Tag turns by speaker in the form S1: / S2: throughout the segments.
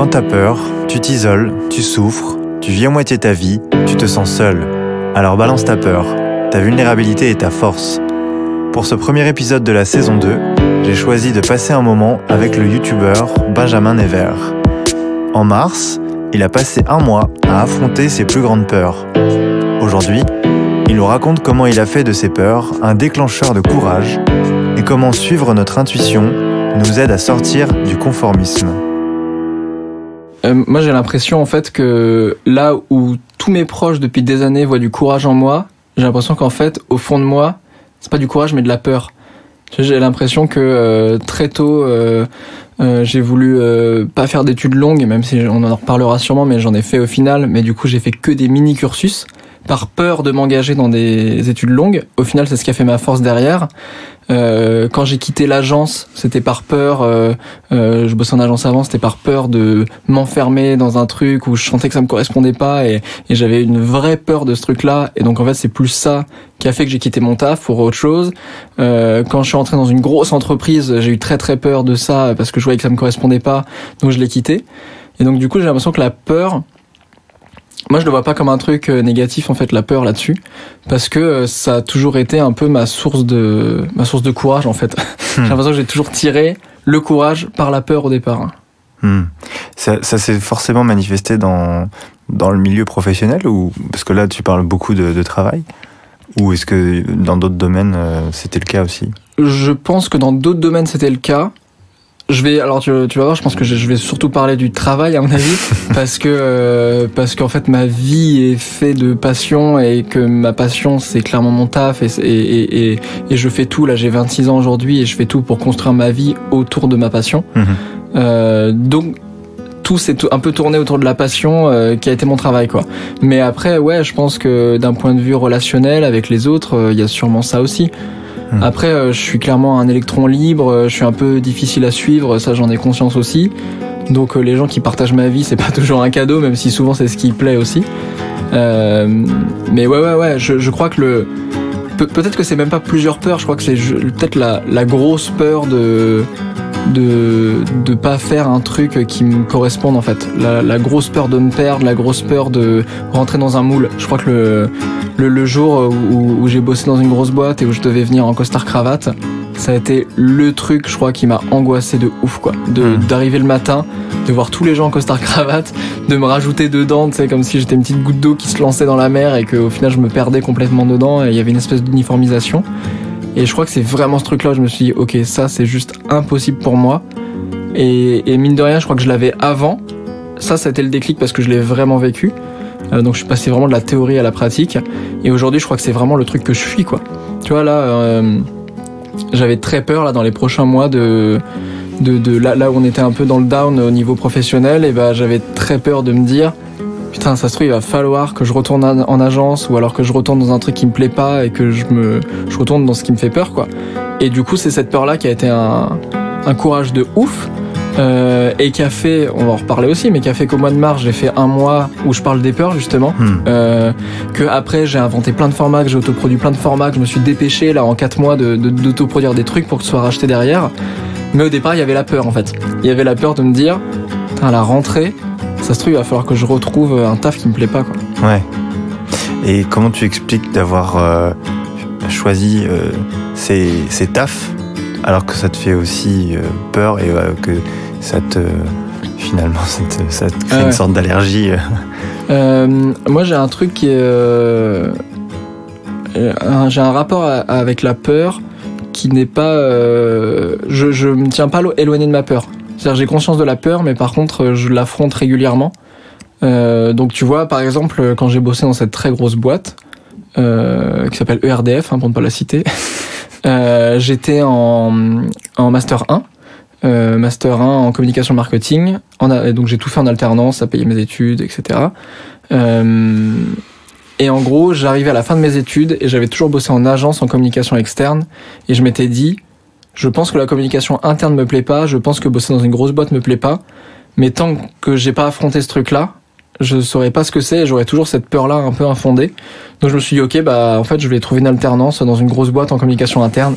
S1: Quand t'as peur, tu t'isoles, tu souffres, tu vis à moitié ta vie, tu te sens seul. Alors balance ta peur, ta vulnérabilité et ta force. Pour ce premier épisode de la saison 2, j'ai choisi de passer un moment avec le youtubeur Benjamin Nevers. En mars, il a passé un mois à affronter ses plus grandes peurs. Aujourd'hui, il nous raconte comment il a fait de ses peurs un déclencheur de courage et comment suivre notre intuition nous aide à sortir du conformisme.
S2: Moi, j'ai l'impression en fait que là où tous mes proches depuis des années voient du courage en moi, j'ai l'impression qu'en fait, au fond de moi, c'est pas du courage mais de la peur. J'ai l'impression que très tôt, j'ai voulu pas faire d'études longues, même si on en reparlera sûrement, mais j'en ai fait au final. Mais du coup, j'ai fait que des mini-cursus par peur de m'engager dans des études longues. Au final, c'est ce qui a fait ma force derrière. Quand j'ai quitté l'agence, c'était par peur. Je bossais en agence avant, c'était par peur de m'enfermer dans un truc où je sentais que ça me correspondait pas et j'avais une vraie peur de ce truc-là. Et donc en fait, c'est plus ça qui a fait que j'ai quitté mon taf pour autre chose. Quand je suis rentré dans une grosse entreprise, j'ai eu très très peur de ça parce que je voyais que ça me correspondait pas, donc je l'ai quitté. Et donc du coup, j'ai l'impression que la peur, moi, je le vois pas comme un truc négatif, en fait, la peur là-dessus, parce que ça a toujours été un peu ma source de courage, en fait. J'ai l'impression que j'ai toujours tiré le courage par la peur au départ.
S1: Ça s'est forcément manifesté dans le milieu professionnel, ou parce que là, tu parles beaucoup de travail, ou est-ce que dans d'autres domaines, c'était le cas aussi? Je
S2: pense que dans d'autres domaines, c'était le cas. Alors tu vas voir, je pense que je vais surtout parler du travail à mon avis parce qu'en fait ma vie est faite de passion et que ma passion c'est clairement mon taf et je fais tout. Là j'ai 26 ans aujourd'hui et je fais tout pour construire ma vie autour de ma passion. Donc tout s'est un peu tourné autour de la passion qui a été mon travail quoi. Mais après ouais, je pense que d'un point de vue relationnel avec les autres, il y a sûrement ça aussi. Après, je suis clairement un électron libre, je suis un peu difficile à suivre, ça j'en ai conscience aussi. Donc les gens qui partagent ma vie, c'est pas toujours un cadeau, même si souvent c'est ce qui plaît aussi. Mais ouais, je crois que peut-être que c'est même pas plusieurs peurs, je crois que c'est peut-être la grosse peur de pas faire un truc qui me corresponde en fait. La grosse peur de me perdre, la grosse peur de rentrer dans un moule. Je crois que le jour où j'ai bossé dans une grosse boîte et où je devais venir en costard cravate, ça a été le truc, je crois, qui m'a angoissé de ouf quoi. D'arriver le matin, de voir tous les gens en costard cravate, de me rajouter dedans, tu sais, comme si j'étais une petite goutte d'eau qui se lançait dans la mer et qu'au final je me perdais complètement dedans et il y avait une espèce d'uniformisation. Et je crois que c'est vraiment ce truc-là où je me suis dit, ok, ça c'est juste impossible pour moi. Et mine de rien, je crois que je l'avais avant. Ça a été le déclic parce que je l'ai vraiment vécu. Donc je suis passé vraiment de la théorie à la pratique. Et aujourd'hui, je crois que c'est vraiment le truc que je fuis, quoi. Tu vois, là, j'avais très peur, là, dans les prochains mois de là où on était un peu dans le down au niveau professionnel. Et j'avais très peur de me dire, putain, ça se trouve, il va falloir que je retourne en agence ou alors que je retourne dans un truc qui me plaît pas et que je retourne dans ce qui me fait peur, quoi. Et du coup, c'est cette peur-là qui a été un courage de ouf et qui a fait, on va en reparler aussi, mais qui a fait qu'au mois de mars, j'ai fait un mois où je parle des peurs, justement. Que après, j'ai inventé plein de formats, que j'ai autoproduit plein de formats, que je me suis dépêché, là, en 4 mois d'autoproduire des trucs pour que ce soit racheté derrière. Mais au départ, il y avait la peur, en fait. Il y avait la peur de me dire, putain, à la rentrée, ça se trouve, il va falloir que je retrouve un taf qui me plaît pas, quoi.
S1: Ouais. Et comment tu expliques d'avoir choisi ces tafs alors que ça te fait aussi peur et que ça te crée une sorte d'allergie?
S2: Moi, j'ai un truc qui est... j'ai un rapport avec la peur qui n'est pas... je me tiens pas éloigné de ma peur. C'est-à-dire j'ai conscience de la peur, mais par contre, je l'affronte régulièrement. Donc tu vois, par exemple, quand j'ai bossé dans cette très grosse boîte, qui s'appelle ERDF, pour ne pas la citer, j'étais en Master 1. Master 1 en communication marketing. Donc j'ai tout fait en alternance, à payer mes études, etc. Et en gros, j'arrivais à la fin de mes études et j'avais toujours bossé en agence en communication externe. Et je m'étais dit, je pense que la communication interne me plaît pas, je pense que bosser dans une grosse boîte me plaît pas, mais tant que j'ai pas affronté ce truc-là, je saurais pas ce que c'est et j'aurais toujours cette peur-là un peu infondée. Donc je me suis dit, ok, bah en fait, je vais trouver une alternance dans une grosse boîte en communication interne.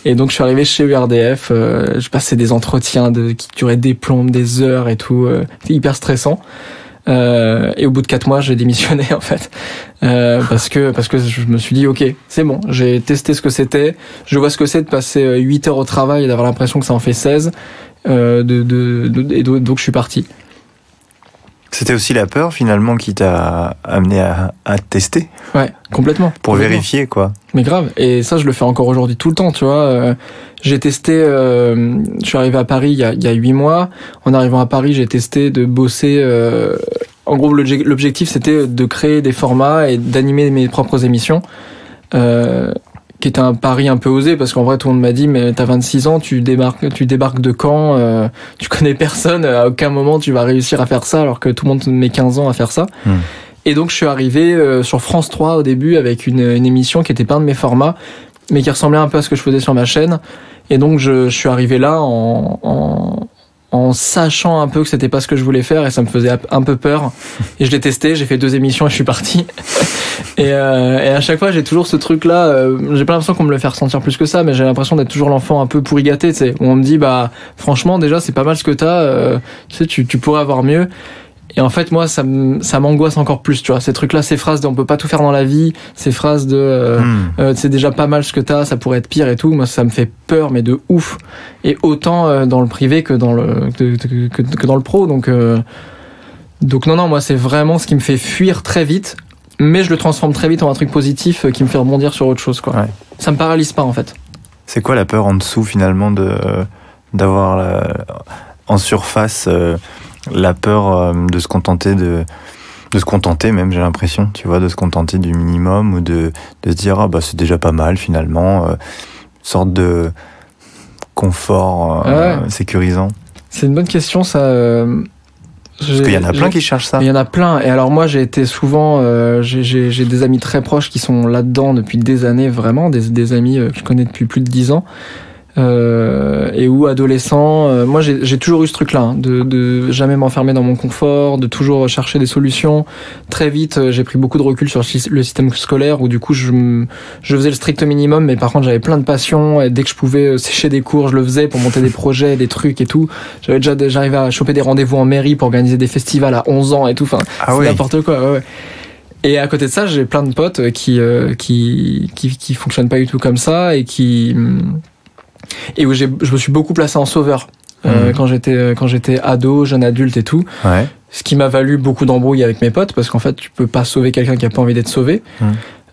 S2: Et donc je suis arrivé chez URDF, je passais des entretiens qui duraient des plombes, des heures et tout, c'était hyper stressant. Et au bout de 4 mois, j'ai démissionné en fait, parce que je me suis dit, ok, c'est bon, j'ai testé ce que c'était, je vois ce que c'est de passer 8 heures au travail et d'avoir l'impression que ça en fait 16, et donc je suis parti.
S1: C'était aussi la peur finalement qui t'a amené à tester.
S2: Ouais, complètement.
S1: Pour vérifier quoi.
S2: Mais grave, et ça je le fais encore aujourd'hui tout le temps, tu vois. J'ai testé, je suis arrivé à Paris il y a 8 mois. En arrivant à Paris, j'ai testé de bosser. En gros, l'objectif c'était de créer des formats et d'animer mes propres émissions. Qui était un pari un peu osé parce qu'en vrai tout le monde m'a dit mais t'as 26 ans, tu débarques de Caen, tu connais personne, à aucun moment tu vas réussir à faire ça alors que tout le monde met 15 ans à faire ça. Et donc je suis arrivé sur France 3 au début avec une émission qui était pas un de mes formats mais qui ressemblait un peu à ce que je faisais sur ma chaîne, et donc je suis arrivé là en sachant un peu que c'était pas ce que je voulais faire et ça me faisait un peu peur, et je l'ai testé, j'ai fait 2 émissions et je suis parti. Et à chaque fois j'ai toujours ce truc là, j'ai pas l'impression qu'on me le fait ressentir plus que ça, mais j'ai l'impression d'être toujours l'enfant un peu pourri gâté, tu sais, où on me dit bah franchement déjà c'est pas mal ce que t'as, tu sais tu pourrais avoir mieux. Et en fait, moi, ça m'angoisse encore plus, tu vois. Ces trucs-là, ces phrases de on peut pas tout faire dans la vie, ces phrases de c'est déjà pas mal ce que t'as, ça pourrait être pire et tout. Moi, ça me fait peur, mais de ouf. Et autant dans le privé que dans le pro. Donc non, moi, c'est vraiment ce qui me fait fuir très vite, mais je le transforme très vite en un truc positif qui me fait rebondir sur autre chose, quoi. Ouais. Ça me paralyse pas, en fait.
S1: C'est quoi la peur en dessous, finalement, d'avoir en surface la peur de se contenter de se contenter même, j'ai l'impression, tu vois, de se contenter du minimum, ou de se dire ah bah c'est déjà pas mal finalement, sorte de confort sécurisant.
S2: C'est une bonne question ça.
S1: Parce qu'il y en a plein qui cherchent ça.
S2: Il y en a plein, et alors moi j'ai été souvent, j'ai des amis très proches qui sont là-dedans depuis des années, vraiment des amis que je connais depuis plus de 10 ans. Et où adolescent, moi j'ai toujours eu ce truc-là, hein, de jamais m'enfermer dans mon confort, de toujours chercher des solutions. Très vite, j'ai pris beaucoup de recul sur le système scolaire, où du coup je faisais le strict minimum, mais par contre j'avais plein de passion, et dès que je pouvais sécher des cours, je le faisais pour monter des projets, des trucs et tout. J'arrivais à choper des rendez-vous en mairie pour organiser des festivals à 11 ans et tout. Enfin, c'est n'importe quoi. Ouais. Et à côté de ça, j'ai plein de potes qui fonctionnent pas du tout comme ça, et où je me suis beaucoup placé en sauveur quand j'étais ado, jeune adulte et tout. Ouais. Ce qui m'a valu beaucoup d'embrouilles avec mes potes, parce qu'en fait tu peux pas sauver quelqu'un qui a pas envie d'être sauvé.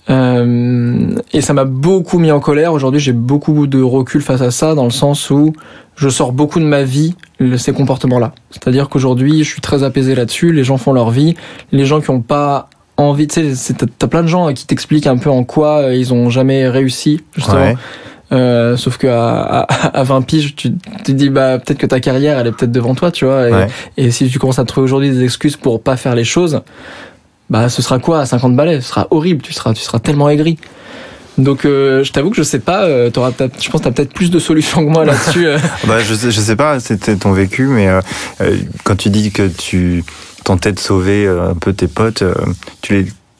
S2: Et ça m'a beaucoup mis en colère. Aujourd'hui j'ai beaucoup de recul face à ça, dans le sens où je sors beaucoup de ma vie ces comportements-là. C'est-à-dire qu'aujourd'hui je suis très apaisé là-dessus. Les gens font leur vie. Les gens qui ont pas envie, tu sais, t'as plein de gens qui t'expliquent un peu en quoi ils ont jamais réussi, justement. Ouais. Sauf que à 20 piges, tu te dis bah peut-être que ta carrière elle est peut-être devant toi, tu vois. Et si tu commences à trouver aujourd'hui des excuses pour pas faire les choses, bah ce sera quoi à 50 balais? Ce sera horrible. Tu seras tellement aigri. Donc je t'avoue que je sais pas. Je pense que t'as peut-être plus de solutions que moi là-dessus.
S1: Bah je sais pas. C'était ton vécu, mais quand tu dis que tu tentais de sauver un peu tes potes,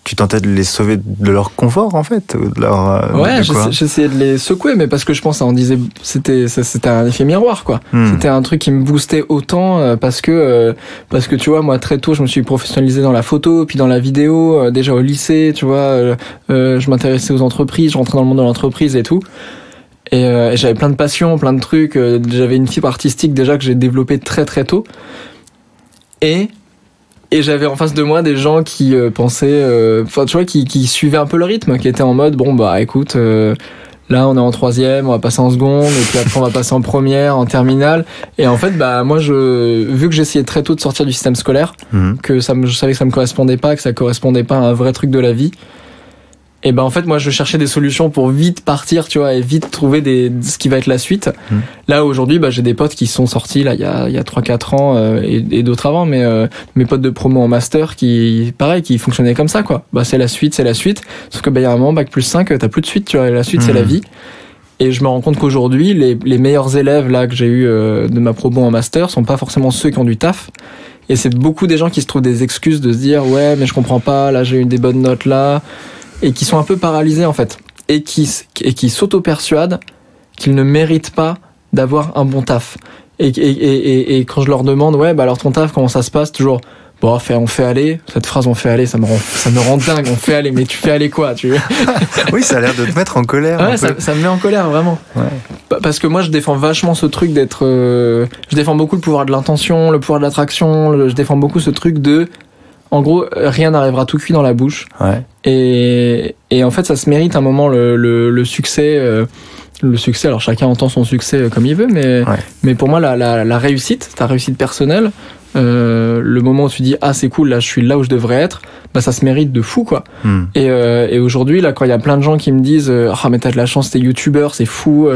S1: tu tentais de les sauver de leur confort, en fait, de leur.
S2: Ouais, j'essayais de les secouer, mais parce que je pense ça en disait, c'était un effet miroir, quoi. C'était un truc qui me boostait autant parce que tu vois, moi très tôt, je me suis professionnalisé dans la photo, puis dans la vidéo, déjà au lycée, tu vois, je m'intéressais aux entreprises, je rentrais dans le monde de l'entreprise et tout. Et j'avais plein de passions, plein de trucs. J'avais une fibre artistique déjà que j'ai développée très très tôt. Et j'avais en face de moi des gens qui pensaient, tu vois, qui suivaient un peu le rythme, qui étaient en mode bon bah écoute, là on est en 3e, on va passer en seconde, et puis après on va passer en première, en terminale. Et en fait bah moi vu que j'essayais très tôt de sortir du système scolaire, que je savais que ça me correspondait pas, que ça correspondait pas à un vrai truc de la vie. Et ben en fait moi je cherchais des solutions pour vite partir, tu vois, et vite trouver ce qui va être la suite. Là aujourd'hui bah j'ai des potes qui sont sortis là il y a 3-4 ans et d'autres avant, mais mes potes de promo en master qui fonctionnaient comme ça, quoi. Bah c'est la suite. Sauf que bah il y a un moment bac+5, t'as plus de suite, tu vois, et la suite c'est la vie. Et je me rends compte qu'aujourd'hui les meilleurs élèves là que j'ai eu de ma promo en master sont pas forcément ceux qui ont du taf, Et c'est beaucoup des gens qui se trouvent des excuses de se dire ouais mais je comprends pas, là j'ai eu des bonnes notes là, et qui sont un peu paralysés en fait, et qui s'auto-persuadent qu'ils ne méritent pas d'avoir un bon taf. Et quand je leur demande ouais bah alors ton taf comment ça se passe, toujours bon on fait aller, cette phrase on fait aller ça me rend dingue, on fait aller, mais tu fais aller quoi tu...
S1: Oui, ça a l'air de te mettre en colère.
S2: Ouais, ça me met en colère vraiment. Ouais. Parce que moi je défends vachement ce truc d'être je défends beaucoup le pouvoir de l'intention, le pouvoir de l'attraction, je défends beaucoup ce truc de en gros rien n'arrivera tout cuit dans la bouche.
S1: Ouais.
S2: Et en fait ça se mérite un moment le succès. Le succès, alors chacun entend son succès comme il veut, mais pour moi la réussite, ta réussite personnelle, le moment où tu dis ah c'est cool, là je suis là où je devrais être, bah ça se mérite de fou quoi. Et aujourd'hui là quand il y a plein de gens qui me disent ah mais t'as de la chance, t'es youtubeur, c'est fou,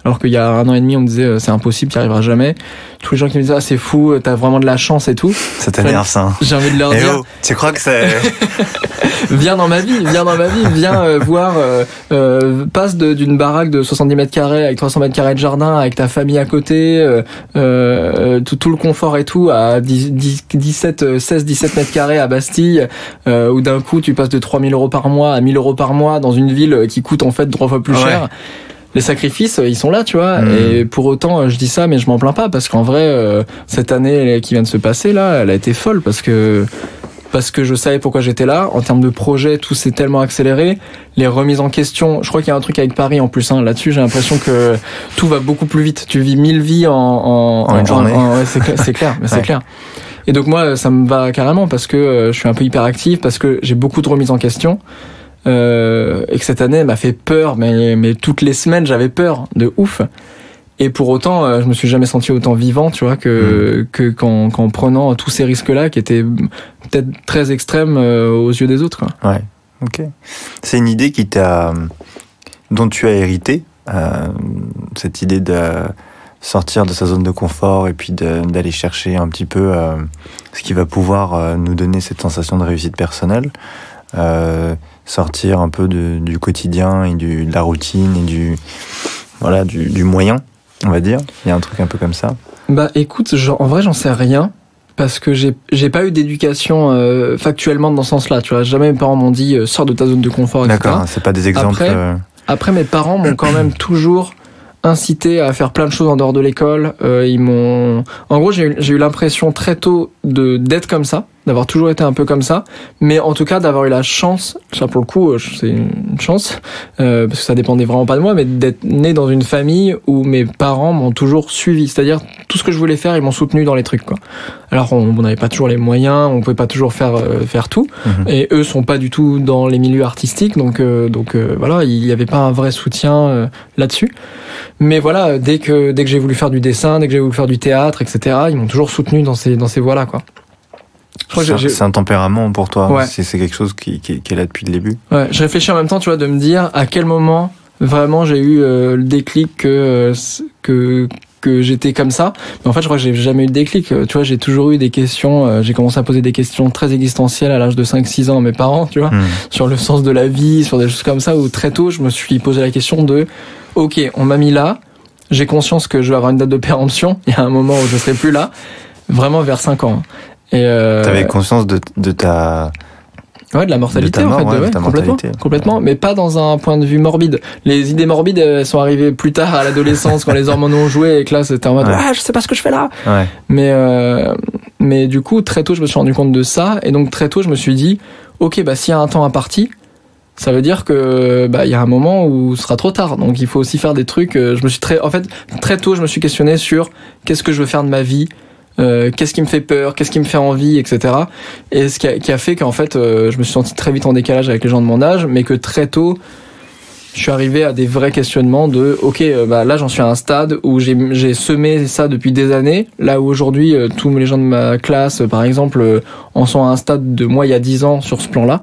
S2: alors qu'il y a 1 an et demi on me disait c'est impossible, t'y arriveras jamais. Tous les gens qui me disent ah c'est fou, t'as vraiment de la chance et tout.
S1: Ça t'énerve ça.
S2: J'ai envie de leur dire.
S1: Oh, tu crois que c'est
S2: viens dans ma vie, viens voir, passe d'une baraque de 70 mètres carrés avec 300 mètres carrés de jardin, avec ta famille à côté, tout le confort et tout, à 16-17 mètres carrés à Bastille, où d'un coup tu passes de 3 000 € par mois à 1 000 € par mois dans une ville qui coûte en fait 3 fois plus cher. Les sacrifices, ils sont là, tu vois. Et pour autant, je dis ça, mais je m'en plains pas, parce qu'en vrai, cette année qui vient de se passer là, elle a été folle, parce que je savais pourquoi j'étais là. En termes de projet, tout s'est tellement accéléré. Les remises en question, je crois qu'il y a un truc avec Paris en plus. Là-dessus, j'ai l'impression que tout va beaucoup plus vite. Tu vis 1000 vies en
S1: une journée.
S2: Ouais, c'est clair, mais c'est clair. Et donc moi, ça me va carrément, parce que je suis un peu hyperactif, parce que j'ai beaucoup de remises en question. Et que cette année m'a fait peur, mais toutes les semaines j'avais peur de ouf. Et pour autant, je me suis jamais senti autant vivant, tu vois, qu'en prenant tous ces risques-là, qui étaient peut-être très extrêmes aux yeux des autres, quoi.
S1: Ouais, ok. C'est une idée dont tu as hérité, cette idée de sortir de sa zone de confort et puis d'aller chercher un petit peu ce qui va pouvoir nous donner cette sensation de réussite personnelle. Sortir un peu du quotidien et de la routine et du moyen, on va dire. Il y a un truc un peu comme ça.
S2: Bah écoute, en vrai j'en sais rien, parce que j'ai pas eu d'éducation factuellement dans ce sens-là, tu vois. Jamais mes parents m'ont dit sors de ta zone de confort, etc.
S1: D'accord, c'est pas des exemples.
S2: Après mes parents m'ont quand même toujours incité à faire plein de choses en dehors de l'école. En gros, j'ai eu l'impression très tôt d'être comme ça, d'avoir toujours été un peu comme ça, mais en tout cas d'avoir eu la chance, ça pour le coup c'est une chance, parce que ça dépendait vraiment pas de moi, mais d'être né dans une famille où mes parents m'ont toujours suivi, c'est-à-dire tout ce que je voulais faire, ils m'ont soutenu dans les trucs, quoi. Alors on n'avait pas toujours les moyens, on pouvait pas toujours faire tout, et eux sont pas du tout dans les milieux artistiques, donc voilà, il y avait pas un vrai soutien là-dessus. Mais voilà, dès que j'ai voulu faire du dessin, dès que j'ai voulu faire du théâtre, etc., ils m'ont toujours soutenu dans ces voies-là, quoi.
S1: C'est un tempérament pour toi,
S2: ouais.
S1: C'est quelque chose qui est là depuis le début.
S2: Ouais, je réfléchis en même temps, tu vois, de me dire à quel moment vraiment j'ai eu le déclic que j'étais comme ça. Mais en fait, je crois que j'ai jamais eu de déclic. Tu vois, j'ai toujours eu des questions. J'ai commencé à poser des questions très existentielles à l'âge de 5-6 ans à mes parents, tu vois, sur le sens de la vie, sur des choses comme ça, où très tôt, je me suis posé la question de ok, on m'a mis là, j'ai conscience que je vais avoir une date de péremption, il y a un moment où je serai plus là, vraiment vers 5 ans. Et
S1: t'avais conscience de ta...
S2: Ouais, de la mortalité,
S1: de ta mort,
S2: en fait, complètement, mais pas dans un point de vue morbide. Les idées morbides, elles sont arrivées plus tard à l'adolescence, quand les hormones ont joué, et que là, c'était en mode, je sais pas ce que je fais là.
S1: Ouais.
S2: Mais du coup, très tôt, je me suis rendu compte de ça, et donc très tôt, je me suis dit, ok, bah, s'il y a un temps imparti, ça veut dire que, il y a un moment où ce sera trop tard. Donc, il faut aussi faire des trucs, très tôt, je me suis questionné sur qu'est-ce que je veux faire de ma vie, qu'est-ce qui me fait peur, qu'est-ce qui me fait envie, etc. Et ce qui a fait qu'en fait, je me suis senti très vite en décalage avec les gens de mon âge, mais que très tôt, je suis arrivé à des vrais questionnements de, ok, là j'en suis à un stade où j'ai semé ça depuis des années, là où aujourd'hui, tous les gens de ma classe, par exemple, en sont à un stade de moi il y a 10 ans sur ce plan-là.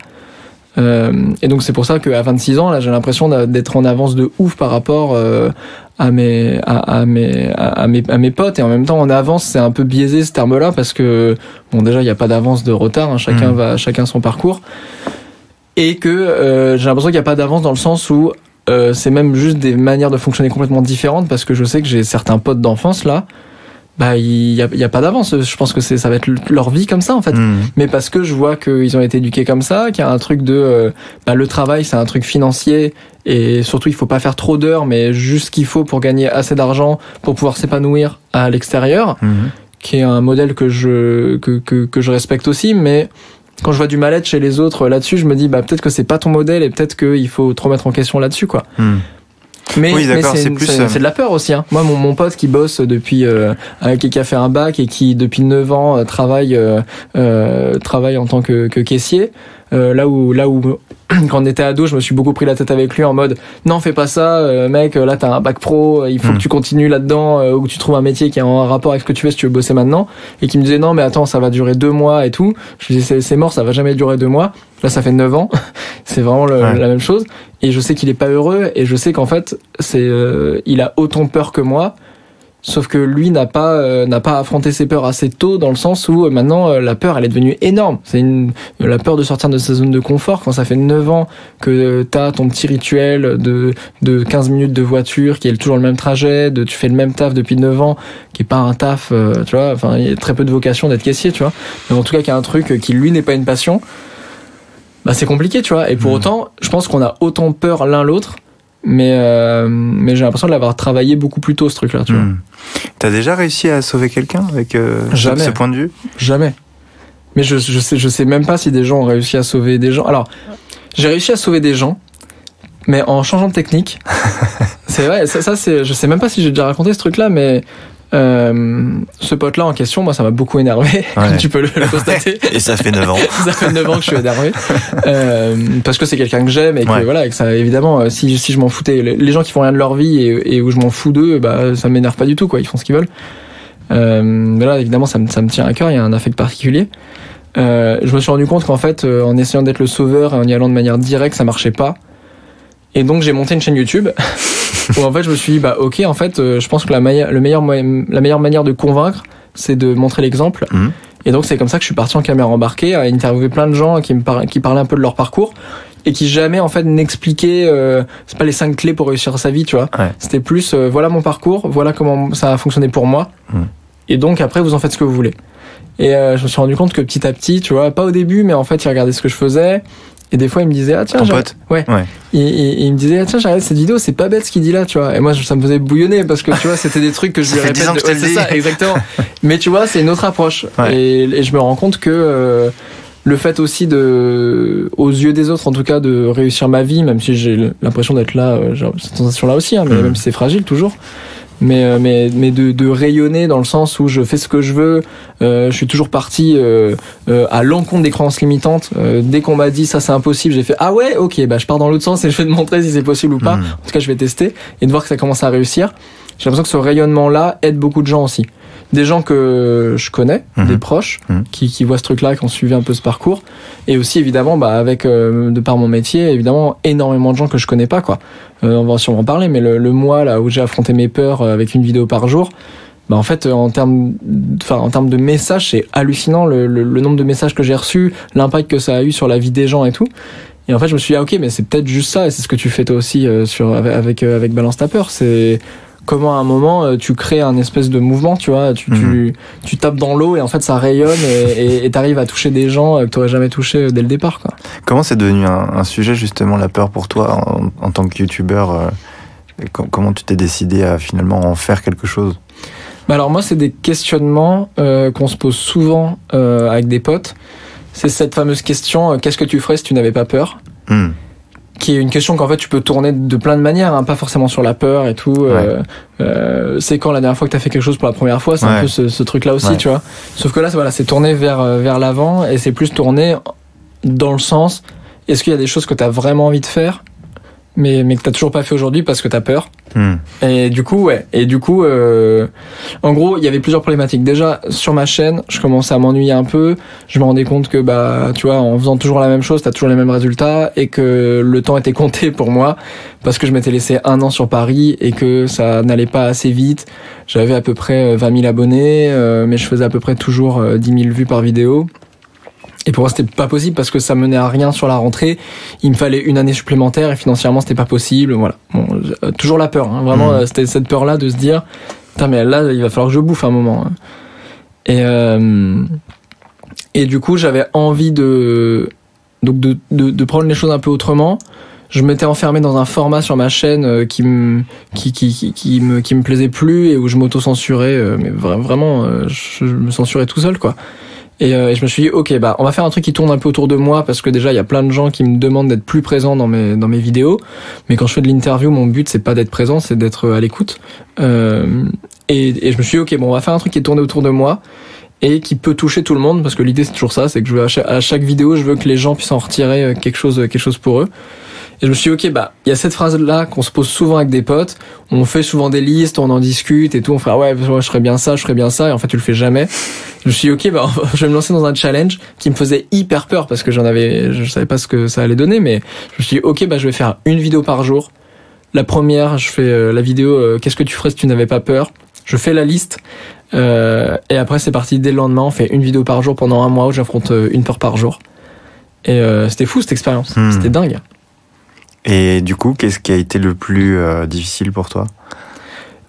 S2: Et donc c'est pour ça qu'à 26 ans, là, j'ai l'impression d'être en avance de ouf par rapport à mes potes, et en même temps en avance, c'est un peu biaisé ce terme-là, parce que bon, déjà il n'y a pas d'avance de retard, hein, chacun son parcours, et que j'ai l'impression qu'il n'y a pas d'avance dans le sens où c'est même juste des manières de fonctionner complètement différentes, parce que je sais que j'ai certains potes d'enfance là, bah il y a pas d'avance. Je pense que ça va être leur vie comme ça en fait. Mais parce que je vois qu'ils ont été éduqués comme ça, qu'il y a un truc de le travail c'est un truc financier et surtout il faut pas faire trop d'heures mais juste ce qu'il faut pour gagner assez d'argent pour pouvoir s'épanouir à l'extérieur, qui est un modèle que je respecte aussi, mais quand je vois du mal-être chez les autres là-dessus, je me dis peut-être que c'est pas ton modèle et peut-être qu'il faut te remettre en question là-dessus quoi. Mais,
S1: oui, d'accord,
S2: c'est de la peur aussi. Moi, mon pote qui bosse depuis, qui a fait un bac et qui depuis 9 ans travaille en tant que caissier. Là où quand on était ado, je me suis beaucoup pris la tête avec lui en mode non, fais pas ça, mec. Là, t'as un bac pro, il faut que tu continues là-dedans ou que tu trouves un métier qui a un rapport avec ce que tu fais si tu veux bosser maintenant. Et qui me disait non, mais attends, ça va durer 2 mois et tout. Je lui disais c'est mort, ça va jamais durer 2 mois. Là, ça fait 9 ans. C'est vraiment la même chose. Et je sais qu'il est pas heureux et je sais qu'en fait, il a autant peur que moi. Sauf que lui n'a pas affronté ses peurs assez tôt dans le sens où maintenant la peur elle est devenue énorme. C'est la peur de sortir de sa zone de confort quand ça fait 9 ans que t'as ton petit rituel de 15 minutes de voiture qui est toujours le même trajet, tu fais le même taf depuis 9 ans qui est pas un taf, tu vois, enfin il y a très peu de vocation d'être caissier, tu vois. Mais en tout cas qu'il y a un truc qui lui n'est pas une passion. C'est compliqué, tu vois. Et pour autant, je pense qu'on a autant peur l'un l'autre. Mais j'ai l'impression de l'avoir travaillé beaucoup plus tôt ce truc-là, tu vois.
S1: T'as déjà réussi à sauver quelqu'un avec ce point de vue ?
S2: Jamais. Mais je sais même pas si des gens ont réussi à sauver des gens. Alors, j'ai réussi à sauver des gens, mais en changeant de technique. C'est vrai, ça c'est, je sais même pas si j'ai déjà raconté ce truc-là, mais ce pote-là en question, moi ça m'a beaucoup énervé, comme tu peux le constater.
S1: Et ça fait 9 ans.
S2: Ça fait 9 ans que je suis énervé. Parce que c'est quelqu'un que j'aime et que voilà, et que ça, évidemment, si je m'en foutais, les gens qui font rien de leur vie et où je m'en fous d'eux, ça m'énerve pas du tout, quoi. Ils font ce qu'ils veulent. Mais là, évidemment, ça me tient à cœur, il y a un affect particulier. Je me suis rendu compte qu'en fait, en essayant d'être le sauveur et en y allant de manière directe, ça marchait pas. Et donc, j'ai monté une chaîne YouTube. Où en fait je me suis dit ok, en fait je pense que la meilleure manière de convaincre c'est de montrer l'exemple. Et donc c'est comme ça que je suis parti en caméra embarquée à interviewer plein de gens qui parlaient un peu de leur parcours et qui jamais en fait n'expliquaient c'est pas les 5 clés pour réussir sa vie, tu vois. C'était plus voilà mon parcours, voilà comment ça a fonctionné pour moi. Et donc après vous en faites ce que vous voulez. Et je me suis rendu compte que petit à petit, tu vois, pas au début mais en fait ils regardaient ce que je faisais. Et des fois, il me disait, tiens,
S1: ton pote.
S2: Ouais. Il me disait, tiens, j'arrête cette vidéo, c'est pas bête ce qu'il dit là, tu vois. Et moi, ça me faisait bouillonner parce que, tu vois, c'était des trucs que je lui répète.
S1: C'est
S2: ça, exactement. Mais tu vois, c'est une autre approche. Et je me rends compte que, le fait aussi aux yeux des autres, en tout cas, de réussir ma vie, même si j'ai l'impression d'être là, j'ai cette sensation-là aussi, mais même si c'est fragile toujours. Mais de rayonner dans le sens où je fais ce que je veux, je suis toujours parti à l'encontre des croyances limitantes. Dès qu'on m'a dit ça c'est impossible, j'ai fait ah ouais, ok, je pars dans l'autre sens et je vais te montrer si c'est possible ou pas. En tout cas je vais tester et de voir que ça commence à réussir. J'ai l'impression que ce rayonnement là aide beaucoup de gens aussi. Des gens que je connais, des proches qui voient ce truc-là, qui ont suivi un peu ce parcours, et aussi évidemment avec de par mon métier, évidemment énormément de gens que je connais pas, quoi. On va sûrement en parler, mais le mois là où j'ai affronté mes peurs avec une vidéo par jour, en fait en termes de messages, c'est hallucinant le nombre de messages que j'ai reçus, l'impact que ça a eu sur la vie des gens et tout. Et en fait je me suis dit ok, mais c'est peut-être juste ça, et c'est ce que tu fais toi aussi avec Balance ta peur, c'est comment à un moment tu crées un espèce de mouvement, tu vois, tu tapes dans l'eau et en fait ça rayonne et t'arrives à toucher des gens que t'aurais jamais touché dès le départ, quoi.
S1: Comment c'est devenu un sujet justement la peur pour toi en tant que youtubeur, comment tu t'es décidé à finalement en faire quelque chose?
S2: Alors moi c'est des questionnements qu'on se pose souvent avec des potes. C'est cette fameuse question qu'est-ce que tu ferais si tu n'avais pas peur? Qui est une question qu'en fait tu peux tourner de plein de manières, pas forcément sur la peur et tout. C'est quand la dernière fois que t'as fait quelque chose pour la première fois, c'est un peu ce truc-là aussi, tu vois. Sauf que là, c'est tourné vers l'avant et c'est plus tourné dans le sens, est-ce qu'il y a des choses que t'as vraiment envie de faire, mais que t'as toujours pas fait aujourd'hui parce que t'as peur. Et du coup, en gros, il y avait plusieurs problématiques. Déjà, sur ma chaîne, je commençais à m'ennuyer un peu. Je me rendais compte que, tu vois, en faisant toujours la même chose, t'as toujours les mêmes résultats et que le temps était compté pour moi parce que je m'étais laissé 1 an sur Paris et que ça n'allait pas assez vite. J'avais à peu près 20 000 abonnés, mais je faisais à peu près toujours 10 000 vues par vidéo. Et pour moi, c'était pas possible parce que ça menait à rien sur la rentrée. Il me fallait 1 année supplémentaire et financièrement, c'était pas possible. Voilà. Bon, toujours la peur, vraiment, c'était cette peur-là de se dire, putain, mais là, il va falloir que je bouffe un moment. Et du coup, j'avais envie de prendre les choses un peu autrement. Je m'étais enfermé dans un format sur ma chaîne qui me plaisait plus et où je m'auto-censurais, mais vraiment, je me censurais tout seul, quoi. Et je me suis dit, ok, bah, on va faire un truc qui tourne un peu autour de moi, parce que déjà, il y a plein de gens qui me demandent d'être plus présent dans mes vidéos. Mais quand je fais de l'interview, mon but, c'est pas d'être présent, c'est d'être à l'écoute. Et je me suis dit, ok, bon, on va faire un truc qui est tourné autour de moi et qui peut toucher tout le monde, parce que l'idée, c'est toujours ça, c'est que je veux, à chaque vidéo, je veux que les gens puissent en retirer quelque chose pour eux. Et je me suis dit, ok, bah, il y a cette phrase-là qu'on se pose souvent avec des potes. On fait souvent des listes, on en discute et tout. On fait, ouais, je ferais bien ça, Et en fait, tu le fais jamais. Je me suis dit, ok, bah, je vais me lancer dans un challenge qui me faisait hyper peur parce que je savais pas ce que ça allait donner, mais je me suis dit, ok, bah, je vais faire une vidéo par jour. La première, je fais la vidéo, qu'est-ce que tu ferais si tu n'avais pas peur? Je fais la liste. Et après, c'est parti. Dès le lendemain, on fait une vidéo par jour pendant un mois où j'affronte une peur par jour. Et c'était fou, cette expérience. C'était dingue.
S1: Et du coup, qu'est-ce qui a été le plus difficile pour toi?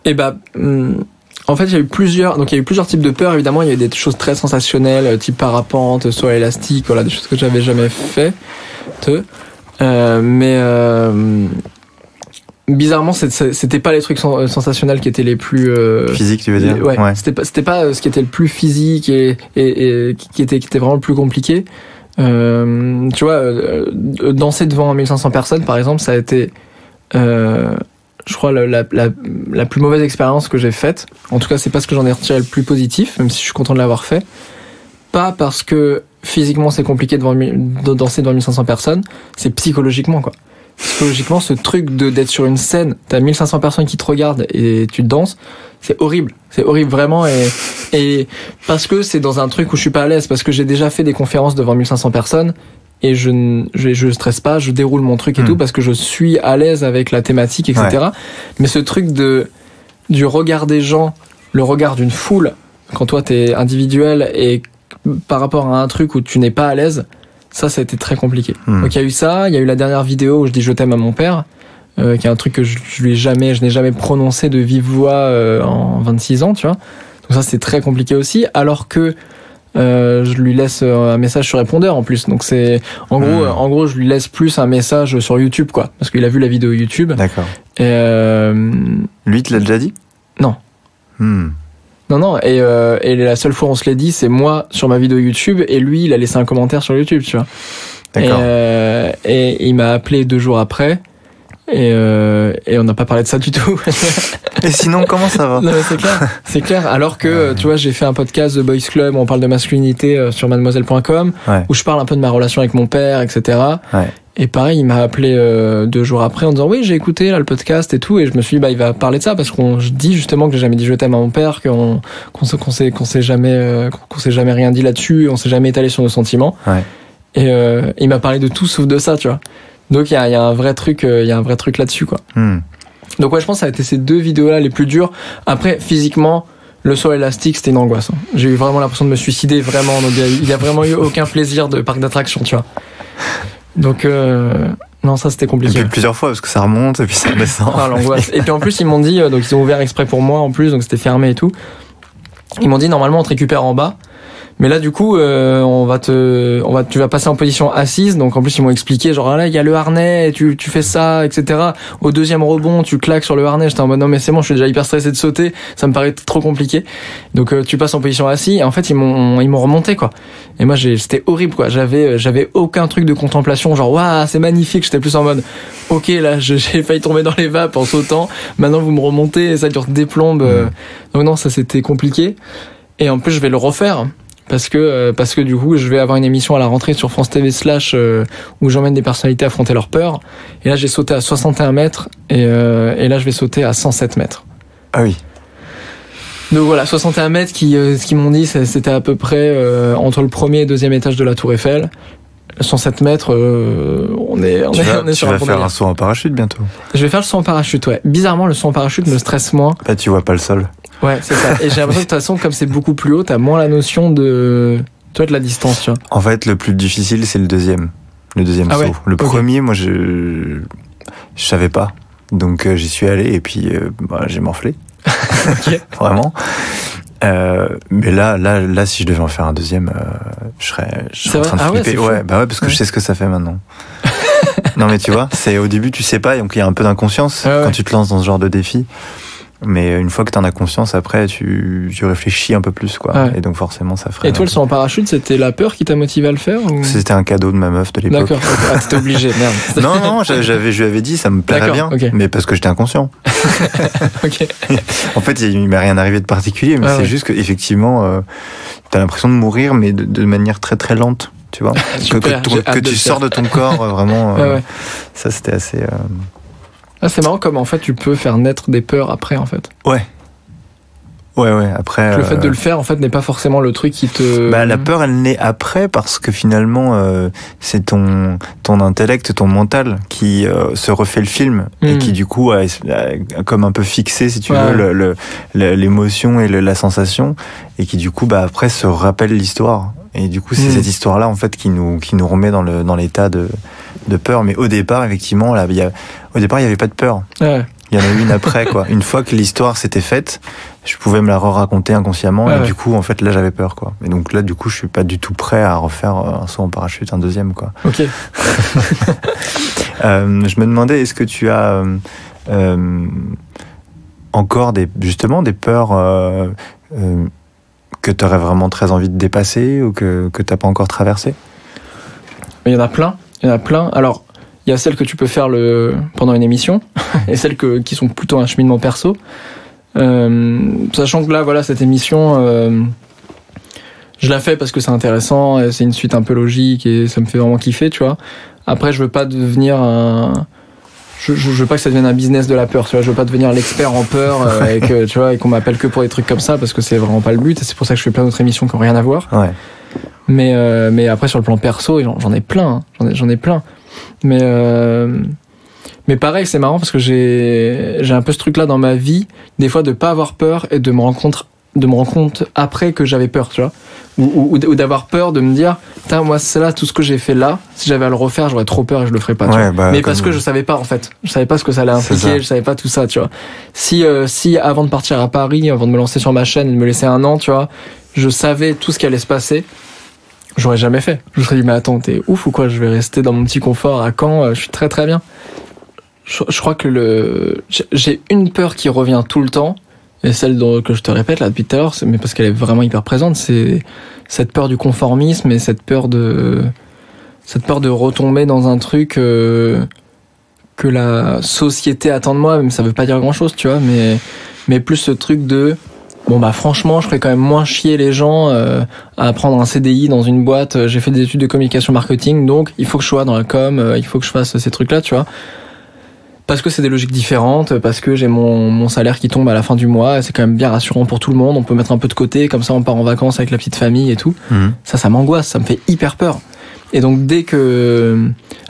S2: Et bah, en fait, il y a eu plusieurs types de peurs. Évidemment, il y a eu des choses très sensationnelles, type parapente, saut élastique, voilà, des choses que j'avais jamais faites. Mais bizarrement, c'était pas les trucs sensationnels qui étaient les plus
S1: physiques, tu veux dire?
S2: Ouais. C'était pas ce qui était le plus physique et qui était vraiment le plus compliqué. Tu vois, danser devant 1500 personnes, par exemple, ça a été, je crois, la plus mauvaise expérience que j'ai faite. En tout cas, c'est pas ce que j'en ai retiré le plus positif, même si je suis content de l'avoir fait. Pas parce que physiquement c'est compliqué de danser devant 1500 personnes, c'est psychologiquement, quoi. Psychologiquement, ce truc d'être sur une scène, t'as 1500 personnes qui te regardent et tu danses, c'est horrible vraiment, et parce que c'est dans un truc où je suis pas à l'aise, parce que j'ai déjà fait des conférences devant 1500 personnes et je stresse pas, je déroule mon truc et tout parce que je suis à l'aise avec la thématique, etc. Ouais. Mais ce truc du regard des gens, le regard d'une foule, quand toi t'es individuel et par rapport à un truc où tu n'es pas à l'aise, ça a été très compliqué. Donc il y a eu ça, il y a eu la dernière vidéo où je dis je t'aime à mon père, qui est un truc que je n'ai jamais prononcé de vive voix en 26 ans, tu vois. Donc ça c'est très compliqué aussi, alors que je lui laisse un message sur répondeur en plus. Donc c'est en gros je lui laisse plus un message sur YouTube, quoi, parce qu'il a vu la vidéo YouTube.
S1: D'accord. Et lui, tu l'as déjà dit?
S2: Non. Non, et la seule fois où on se l'est dit, c'est moi sur ma vidéo YouTube, et lui, il a laissé un commentaire sur YouTube, tu vois.
S1: D'accord.
S2: Et il m'a appelé 2 jours après, et on n'a pas parlé de ça du tout.
S1: Et sinon, comment ça va?
S2: Non, c'est clair. Alors que, tu vois, j'ai fait un podcast The Boys Club où on parle de masculinité sur mademoiselle.com, où je parle un peu de ma relation avec mon père, etc. Ouais. Et pareil, il m'a appelé 2 jours après en disant oui, j'ai écouté là le podcast et tout, et je me suis dit bah il va parler de ça parce qu'on dit justement que j'ai jamais dit je t'aime à mon père, qu'on s'est jamais rien dit là-dessus, on s'est jamais étalé sur nos sentiments. Ouais. Et il m'a parlé de tout sauf de ça, tu vois. Donc il y a un vrai truc là-dessus, quoi. Donc ouais, je pense que ça a été ces 2 vidéos là les plus dures. Après physiquement, le saut élastique, c'était une angoisse. J'ai eu vraiment l'impression de me suicider, vraiment. Donc il y a vraiment eu aucun plaisir de parc d'attraction, tu vois. Donc non, ça c'était compliqué.
S1: Et puis plusieurs fois parce que ça remonte et puis ça descend.
S2: Ah, l'angoisse. Et puis en plus ils m'ont dit, donc ils ont ouvert exprès pour moi en plus, donc c'était fermé et tout. Ils m'ont dit normalement on te récupère en bas, mais là du coup tu vas passer en position assise. Donc en plus ils m'ont expliqué genre là il y a le harnais, tu fais ça, etc. Au 2e rebond tu claques sur le harnais. J'étais en mode non mais c'est bon, je suis déjà hyper stressé de sauter, ça me paraît trop compliqué. Donc tu passes en position assise et en fait ils m'ont remonté, quoi. Et moi c'était horrible, quoi. J'avais aucun truc de contemplation, genre waouh c'est magnifique. J'étais plus en mode ok là j'ai failli tomber dans les vapes en sautant, maintenant vous me remontez et ça dure des plombes. Donc non, ça c'était compliqué. Et en plus je vais le refaire parce que du coup je vais avoir une émission à la rentrée sur France TV / où j'emmène des personnalités affronter leur peur. Et là j'ai sauté à 61 mètres et là je vais sauter à 107 mètres.
S1: Ah oui.
S2: Donc voilà, 61 mètres ce qu'ils m'ont dit, c'était à peu près entre le 1er et 2e étage de la Tour Eiffel. 107 mètres, on est sur un.
S1: Tu vas faire un saut en parachute bientôt.
S2: Je vais faire le saut en parachute, ouais. Bizarrement, le saut en parachute me stresse moins.
S1: Bah tu vois pas le sol.
S2: Ouais, c'est ça. Et j'ai l'impression que de toute façon, comme c'est beaucoup plus haut, t'as moins la notion de la distance, tu vois.
S1: En fait, le plus difficile, c'est le deuxième saut. Ouais. Le premier, moi, je savais pas. Donc, j'y suis allé et puis j'ai morflé.
S2: Ok.
S1: Vraiment. Mais là, si je devais en faire un deuxième, je serais en train de flipper. Ouais, parce que je sais ce que ça fait maintenant. Non, mais tu vois, c'est au début, tu sais pas, donc il y a un peu d'inconscience quand tu te lances dans ce genre de défi. Mais une fois que t'en as conscience, après, tu réfléchis un peu plus, quoi. Ouais. Et donc, forcément, ça ferait.
S2: Et toi, le saut en parachute, c'était la peur qui t'a motivé à le faire ou...
S1: C'était un cadeau de ma meuf de l'époque.
S2: D'accord. Ah, t'étais obligé, merde.
S1: Non, je lui avais dit, ça me plairait bien. Okay. Mais parce que j'étais inconscient.
S2: Ok.
S1: En fait, il m'est rien arrivé de particulier, mais c'est juste qu'effectivement, t'as l'impression de mourir, mais de manière très, très lente. Tu vois, que tu sors de ton corps, vraiment. Ça, c'était assez.
S2: C'est marrant comme en fait tu peux faire naître des peurs après en fait.
S1: Ouais. Après.
S2: Le fait de le faire en fait n'est pas forcément le truc qui te.
S1: La peur elle naît après parce que finalement c'est ton intellect, ton mental qui se refait le film et qui du coup a comme un peu fixé si tu veux l'émotion et la sensation et qui du coup après se rappelle l'histoire. Et du coup, c'est cette histoire-là, en fait, qui nous remet dans l'état de peur. Mais au départ, effectivement, il n'y avait pas de peur. Ouais. Il y en a eu une après, quoi. Une fois que l'histoire s'était faite, je pouvais me la raconter inconsciemment. Et du coup, en fait, là, j'avais peur, quoi. Et donc là, du coup, je suis pas du tout prêt à refaire un saut en parachute, un deuxième, quoi.
S2: Ok.
S1: Je me demandais, est-ce que tu as encore des peurs que tu aurais vraiment très envie de dépasser ou que tu n'as pas encore traversé?
S2: Il y en a plein. Alors, il y a celles que tu peux faire pendant une émission et celles qui sont plutôt un cheminement perso. Sachant que là, voilà, cette émission, je la fais parce que c'est intéressant et c'est une suite un peu logique et ça me fait vraiment kiffer, tu vois. Après, je veux pas devenir je veux pas que ça devienne un business de la peur, tu vois. Je veux pas devenir l'expert en peur et qu'on m'appelle que pour des trucs comme ça parce que c'est vraiment pas le but. Et c'est pour ça que je fais plein d'autres émissions qui ont rien à voir.
S1: Ouais.
S2: Mais après sur le plan perso, j'en ai plein. J'en ai plein. Mais pareil, c'est marrant parce que j'ai un peu ce truc-là dans ma vie, des fois de pas avoir peur et de me rendre compte après que j'avais peur, tu vois. Ou d'avoir peur de me dire putain, moi c'est là tout ce que j'ai fait là, si j'avais à le refaire j'aurais trop peur et je le ferais pas, tu vois. Mais parce que je savais pas en fait, je savais pas ce que ça allait impliquer, je savais pas tout ça, tu vois. Si avant de partir à Paris, avant de me lancer sur ma chaîne et de me laisser un an, tu vois, je savais tout ce qui allait se passer, j'aurais jamais fait. Je me serais dit mais attends, t'es ouf ou quoi, je vais rester dans mon petit confort à Caen, je suis très très bien. Je crois que j'ai une peur qui revient tout le temps. Et celle que je te répète là depuis tout à l'heure, mais parce qu'elle est vraiment hyper présente, c'est cette peur du conformisme et cette peur de retomber dans un truc que la société attend de moi. Même ça veut pas dire grand chose, tu vois, mais plus ce truc de franchement, je ferais quand même moins chier les gens à prendre un CDI dans une boîte. J'ai fait des études de communication marketing, donc il faut que je sois dans la com, il faut que je fasse ces trucs là, tu vois. Parce que c'est des logiques différentes, parce que j'ai mon salaire qui tombe à la fin du mois, c'est quand même bien rassurant pour tout le monde, on peut mettre un peu de côté, comme ça on part en vacances avec la petite famille et tout. Ça m'angoisse, ça me fait hyper peur. Et donc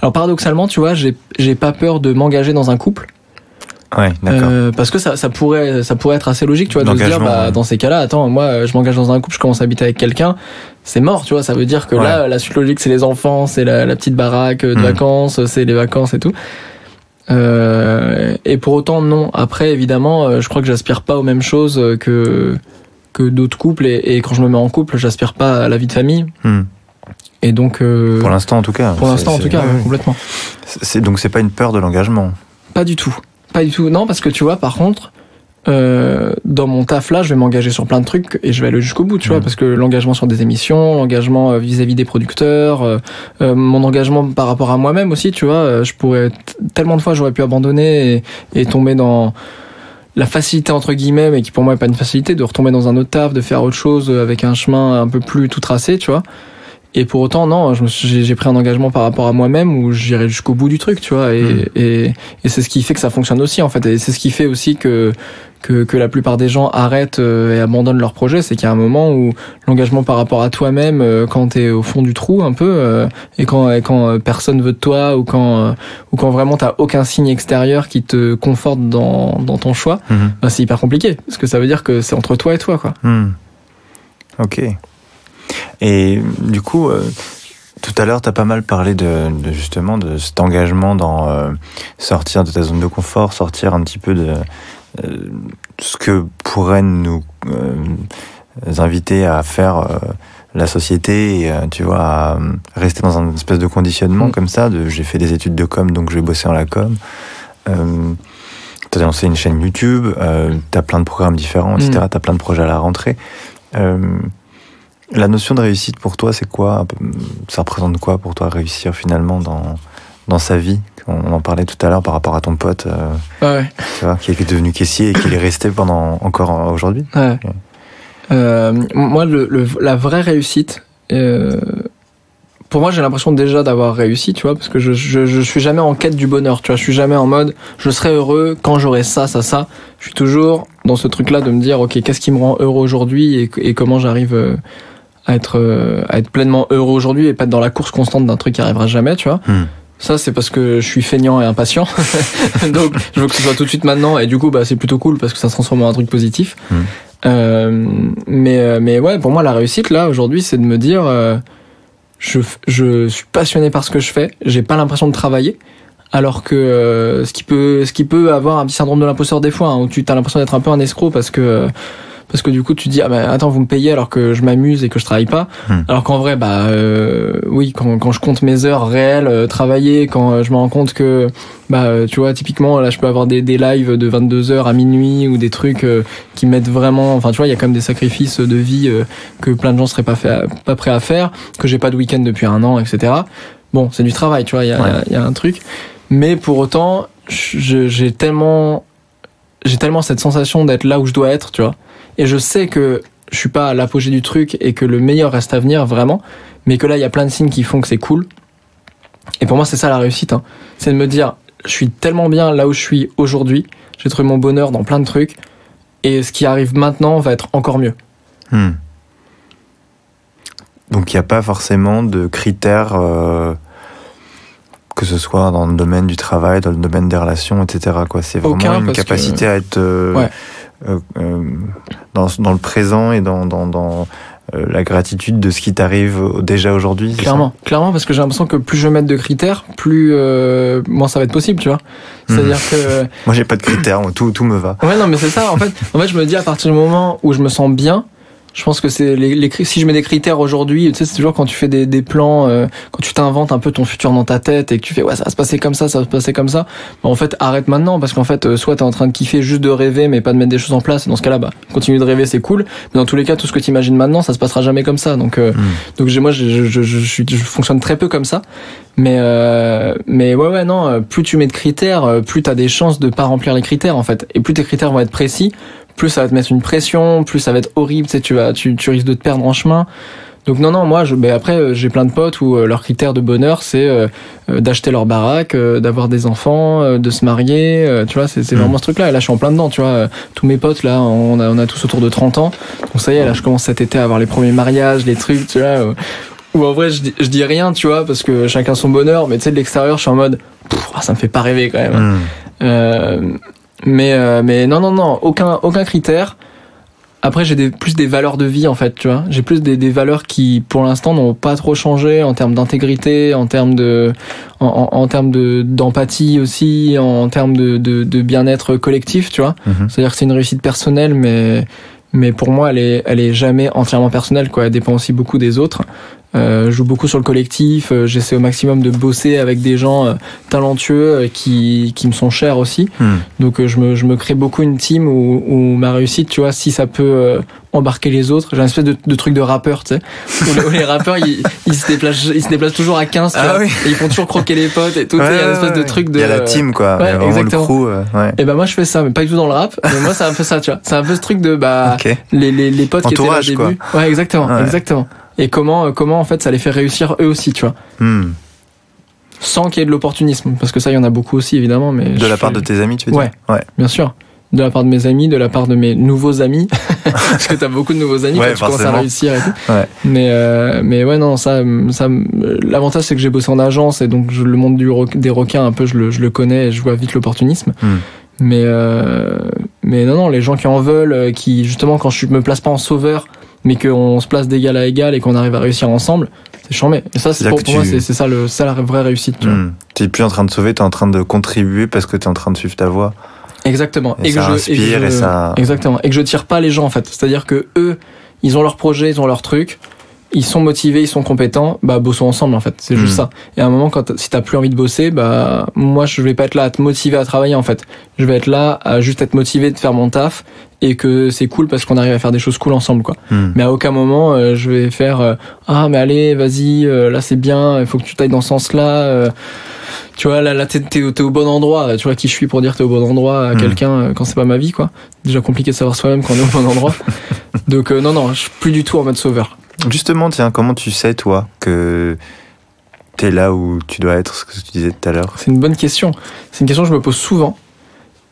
S2: alors paradoxalement, tu vois, j'ai pas peur de m'engager dans un couple.
S1: Ouais, d'accord.
S2: Parce que ça pourrait être assez logique, tu vois, de se dire, dans ces cas-là, attends, moi, je m'engage dans un couple, je commence à habiter avec quelqu'un, c'est mort, tu vois, ça veut dire que là, la suite logique, c'est les enfants, c'est la petite baraque de vacances, c'est les vacances et tout. Et pour autant non. Après évidemment je crois que j'aspire pas aux mêmes choses que d'autres couples et quand je me mets en couple j'aspire pas à la vie de famille. Et donc
S1: pour l'instant en tout cas.
S2: Complètement.
S1: Donc c'est pas une peur de l'engagement.
S2: Pas du tout. Non, parce que tu vois, par contre dans mon taf là, je vais m'engager sur plein de trucs et je vais aller jusqu'au bout, tu vois, parce que l'engagement sur des émissions, l'engagement vis-à-vis des producteurs, mon engagement par rapport à moi-même aussi, tu vois, je pourrais tellement de fois j'aurais pu abandonner et tomber dans la facilité entre guillemets, mais qui pour moi est pas une facilité, de retomber dans un autre taf, de faire autre chose avec un chemin un peu plus tout tracé, tu vois. Et pour autant, non, j'ai pris un engagement par rapport à moi-même où j'irai jusqu'au bout du truc, tu vois. Et c'est ce qui fait que ça fonctionne aussi, en fait. Et c'est ce qui fait aussi que la plupart des gens arrêtent et abandonnent leur projet. C'est qu'il y a un moment où l'engagement par rapport à toi-même, quand t'es au fond du trou un peu, et quand personne veut de toi, ou quand vraiment t'as aucun signe extérieur qui te conforte dans ton choix, c'est hyper compliqué. Parce que ça veut dire que c'est entre toi et toi, quoi.
S1: Ok. Et du coup, tout à l'heure, tu as pas mal parlé justement de cet engagement dans sortir de ta zone de confort, sortir un petit peu ce que pourrait nous inviter à faire la société, et, tu vois, à rester dans un espèce de conditionnement comme ça, j'ai fait des études de com, donc je vais bosser en la com. T'as lancé une chaîne YouTube, t'as plein de programmes différents, etc. T'as plein de projets à la rentrée. La notion de réussite pour toi, c'est quoi? Ça représente quoi pour toi, réussir finalement dans sa vie? On en parlait tout à l'heure par rapport à ton pote, tu vois, qui est devenu caissier et qui est resté pendant encore aujourd'hui.
S2: Ouais. Moi, la vraie réussite, pour moi, j'ai l'impression déjà d'avoir réussi, tu vois, parce que je suis jamais en quête du bonheur, tu vois, je suis jamais en mode je serai heureux quand j'aurai ça. Je suis toujours dans ce truc-là de me dire ok, qu'est-ce qui me rend heureux aujourd'hui et comment j'arrive à être pleinement heureux aujourd'hui et pas être dans la course constante d'un truc qui arrivera jamais, tu vois. Ça, c'est parce que je suis feignant et impatient. Donc, je veux que ce soit tout de suite maintenant. Et du coup, c'est plutôt cool parce que ça se transforme en un truc positif. Mais ouais, pour moi, la réussite, là, aujourd'hui, c'est de me dire, je suis passionné par ce que je fais. J'ai pas l'impression de travailler. Alors que, ce qui peut avoir un petit syndrome de l'imposteur des fois, hein, où tu as l'impression d'être un peu un escroc parce que du coup tu te dis attends, vous me payez alors que je m'amuse et que je travaille pas. Alors qu'en vrai oui, quand je compte mes heures réelles travaillées, quand je me rends compte que tu vois, typiquement là je peux avoir des lives de 22h à minuit ou des trucs qui m'aident vraiment, enfin tu vois, il y a quand même des sacrifices de vie que plein de gens seraient pas prêts à faire, que j'ai pas de week-end depuis 1 an, etc. Bon, c'est du travail, tu vois, il y a un truc, mais pour autant j'ai tellement cette sensation d'être là où je dois être, tu vois. Et je sais que je suis pas à l'apogée du truc et que le meilleur reste à venir vraiment, mais que là il y a plein de signes qui font que c'est cool. Et pour moi c'est ça la réussite, hein. C'est de me dire je suis tellement bien là où je suis aujourd'hui, j'ai trouvé mon bonheur dans plein de trucs et ce qui arrive maintenant va être encore mieux.
S1: Donc il n'y a pas forcément de critères, que ce soit dans le domaine du travail, dans le domaine des relations, etc. quoi. C'est vraiment une capacité à être dans le présent et dans la gratitude de ce qui t'arrive déjà aujourd'hui.
S2: Clairement, parce que j'ai l'impression que plus je vais mettre de critères, plus moins ça va être possible, tu vois. C'est-à-dire que
S1: moi j'ai pas de critères, tout me va.
S2: Ouais, non mais c'est ça. En fait je me dis à partir du moment où je me sens bien, je pense que c'est si je mets des critères aujourd'hui, tu sais, c'est toujours quand tu fais des plans, quand tu t'inventes un peu ton futur dans ta tête et que tu fais ça va se passer comme ça, ça va se passer comme ça. En fait, arrête maintenant parce qu'en fait, soit t'es en train de kiffer juste de rêver mais pas de mettre des choses en place. Et dans ce cas-là, continue de rêver, c'est cool. Mais dans tous les cas, tout ce que tu imagines maintenant, ça se passera jamais comme ça. Donc je fonctionne très peu comme ça. Mais ouais, non. Plus tu mets de critères, plus t'as des chances de pas remplir les critères en fait. Et plus tes critères vont être précis, plus ça va te mettre une pression, plus ça va être horrible, tu risques de te perdre en chemin. Donc non, moi après j'ai plein de potes où leurs critères de bonheur c'est d'acheter leur baraque, d'avoir des enfants, de se marier, tu vois, c'est vraiment ce truc-là. Et là je suis en plein dedans, tu vois. Tous mes potes là, on a tous autour de 30 ans. Donc ça y est, là je commence cet été à avoir les premiers mariages, les trucs, tu vois. Ou en vrai je dis rien, tu vois, parce que chacun son bonheur, mais tu sais de l'extérieur je suis en mode ça me fait pas rêver quand même. Mais non, aucun critère. Après j'ai plus des valeurs de vie en fait, tu vois. J'ai plus des valeurs qui pour l'instant n'ont pas trop changé en termes d'intégrité, en termes d'empathie aussi, en termes de bien-être collectif, tu vois. C'est-à-dire que c'est une réussite personnelle, mais pour moi elle est jamais entièrement personnelle, quoi. Elle dépend aussi beaucoup des autres. Je joue beaucoup sur le collectif, j'essaie au maximum de bosser avec des gens talentueux qui me sont chers aussi. Donc je me crée beaucoup une team où ma réussite, tu vois, si ça peut embarquer les autres, j'ai une espèce de truc de rappeur, tu sais, où les rappeurs ils se déplacent toujours à 15, tu vois, et ils font toujours croquer les potes et tout. Il y a une espèce de truc de,
S1: il y a la team, quoi.
S2: Ouais, exactement.
S1: Le crew,
S2: et moi je fais ça, mais pas du tout dans le rap. Mais moi c'est un peu ça, tu vois, c'est un peu ce truc de les potes
S1: entourage,
S2: qui étaient là au début, quoi. Ouais, exactement. Et comment en fait ça les fait réussir eux aussi, tu vois. Sans qu'il y ait de l'opportunisme, parce que ça il y en a beaucoup aussi évidemment, mais
S1: de la part de tes amis, tu veux dire.
S2: Ouais, bien sûr. De la part de mes amis, de la part de mes nouveaux amis, parce que t'as beaucoup de nouveaux amis quand tu commences à réussir et tout. Ouais. Mais ouais, non, ça l'avantage c'est que j'ai bossé en agence et donc le monde des requins un peu je le connais et je vois vite l'opportunisme. Mais non, les gens qui en veulent, qui justement quand je me place pas en sauveur, mais qu'on se place d'égal à égal et qu'on arrive à réussir ensemble, c'est charmé. Et ça, pour moi, c'est ça la vraie réussite. Tu vois.
S1: T'es plus en train de sauver, t'es en train de contribuer parce que t'es en train de suivre ta voie.
S2: Exactement.
S1: Et ça inspire et ça...
S2: Exactement. Et que je tire pas les gens, en fait. C'est-à-dire que eux, ils ont leur projet, ils ont leur truc, ils sont motivés, ils sont compétents, bah bossons ensemble, en fait. C'est juste ça. Et à un moment, si t'as plus envie de bosser, bah moi, je vais pas être là à te motiver à travailler, en fait. Je vais être là à juste être motivé de faire mon taf et que c'est cool parce qu'on arrive à faire des choses cool ensemble, quoi. Mais à aucun moment, je vais faire ah, mais allez, vas-y, là c'est bien, il faut que tu t'ailles dans ce sens-là. Tu vois, là t'es au bon endroit. Tu vois qui je suis pour dire t'es au bon endroit à quelqu'un quand c'est pas ma vie, quoi. Déjà compliqué de savoir soi-même quand on est au bon endroit. Donc non, je suis plus du tout en mode sauveur.
S1: Justement, tiens, comment tu sais, toi, que t'es là où tu dois être, ce que tu disais tout à l'heure?
S2: C'est une bonne question. C'est une question que je me pose souvent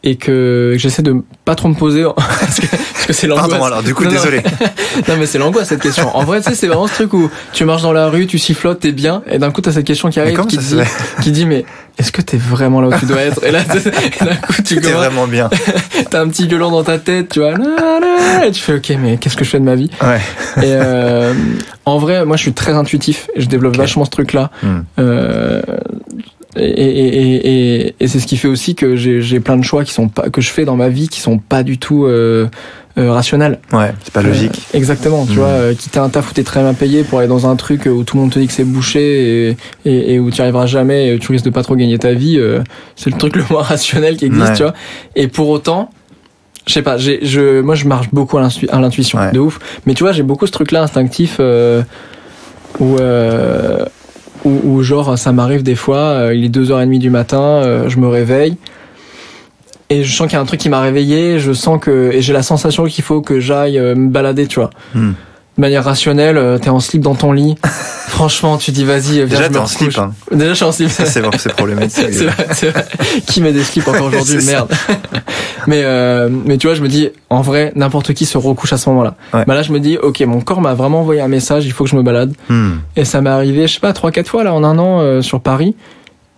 S2: et que j'essaie de pas trop me poser parce que c'est l'angoisse.
S1: Pardon, alors du coup, désolé.
S2: Non, mais c'est l'angoisse, cette question. En vrai, tu sais, c'est vraiment ce truc où tu marches dans la rue, tu sifflotes, t'es bien, et d'un coup, t'as cette question qui arrive qui dit, mais est-ce que t'es vraiment là où tu dois être? Et là, d'un coup, tu
S1: t'es vraiment bien.
S2: T'as un petit violon dans ta tête, tu vois, et tu fais, ok, mais qu'est-ce que je fais de ma vie?
S1: Ouais.
S2: Et en vrai, moi, je suis très intuitif, et je développe vachement ce truc-là. Et c'est ce qui fait aussi que j'ai plein de choix que je fais dans ma vie qui sont pas du tout rationnels.
S1: Ouais, c'est pas logique.
S2: Exactement, tu vois, quitter un taf où t'es très bien payé pour aller dans un truc où tout le monde te dit que c'est bouché et où tu arriveras jamais et tu risques de pas trop gagner ta vie, c'est le truc le moins rationnel qui existe, tu vois. Et pour autant, je sais pas, moi je marche beaucoup à l'intuition, de ouf. Mais tu vois, j'ai beaucoup ce truc-là instinctif où genre ça m'arrive des fois, il est 2h30 du matin, je me réveille et je sens qu'il y a un truc qui m'a réveillé, et j'ai la sensation qu'il faut que j'aille me balader, tu vois. De manière rationnelle, t'es en slip dans ton lit. Franchement, tu dis vas-y, viens,
S1: déjà
S2: je me
S1: en slip, hein.
S2: Déjà je suis en slip.
S1: Ça, c'est problématique.
S2: c'est vrai. Qui met des slips encore aujourd'hui? Merde. Mais tu vois, je me dis, en vrai, n'importe qui se recouche à ce moment-là. Ouais. Bah là, je me dis, ok, mon corps m'a vraiment envoyé un message, il faut que je me balade. Et ça m'est arrivé, je sais pas, 3-4 fois là en un an sur Paris.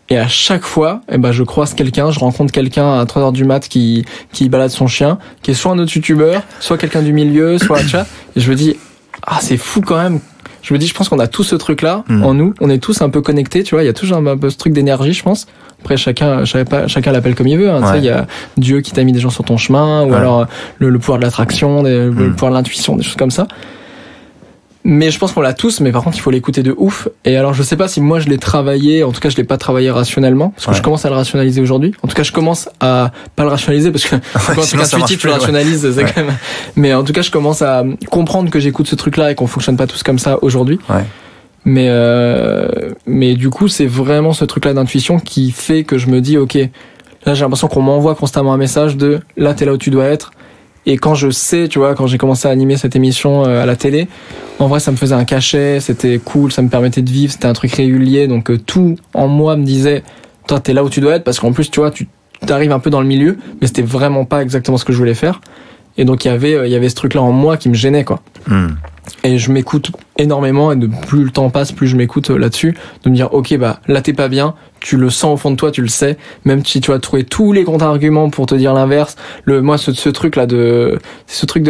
S2: Et à chaque fois, je croise quelqu'un, je rencontre quelqu'un à 3h du mat qui balade son chien, qui est soit un autre youtubeur, soit quelqu'un du milieu, soit un chat. Et je me dis, ah, c'est fou quand même. Je me dis, je pense qu'on a tous ce truc-là en nous. On est tous un peu connectés, tu vois. Il y a toujours un peu ce truc d'énergie, je pense. Après, chacun l'appelle comme il veut. Hein, tu sais, il y a Dieu qui t'a mis des gens sur ton chemin, ou alors le pouvoir de l'attraction, le pouvoir de l'intuition, des choses comme ça. Mais je pense qu'on l'a tous, mais par contre, il faut l'écouter de ouf. Et alors, je sais pas si moi je l'ai travaillé, en tout cas, je l'ai pas travaillé rationnellement, parce que je commence à le rationaliser aujourd'hui. En tout cas, je commence à pas le rationaliser, parce que quand c'est intuitif, tu le rationalises, c'est quand même... Mais en tout cas, je commence à comprendre que j'écoute ce truc-là et qu'on fonctionne pas tous comme ça aujourd'hui. Mais du coup, c'est vraiment ce truc-là d'intuition qui fait que je me dis, ok, là, j'ai l'impression qu'on m'envoie constamment un message de, là, t'es là où tu dois être. Et quand je sais, tu vois, quand j'ai commencé à animer cette émission à la télé, en vrai, ça me faisait un cachet, c'était cool, ça me permettait de vivre, c'était un truc régulier, donc tout en moi me disait, toi, t'es là où tu dois être, parce qu'en plus, tu vois, tu t'arrives un peu dans le milieu, mais c'était vraiment pas exactement ce que je voulais faire. Et donc, il y avait ce truc-là en moi qui me gênait, quoi. Et je m'écoute énormément, et de plus le temps passe, plus je m'écoute là-dessus, de me dire, ok, bah, là, t'es pas bien, tu le sens au fond de toi, tu le sais, même si tu vas trouver tous les contre-arguments pour te dire l'inverse. Moi, ce truc-là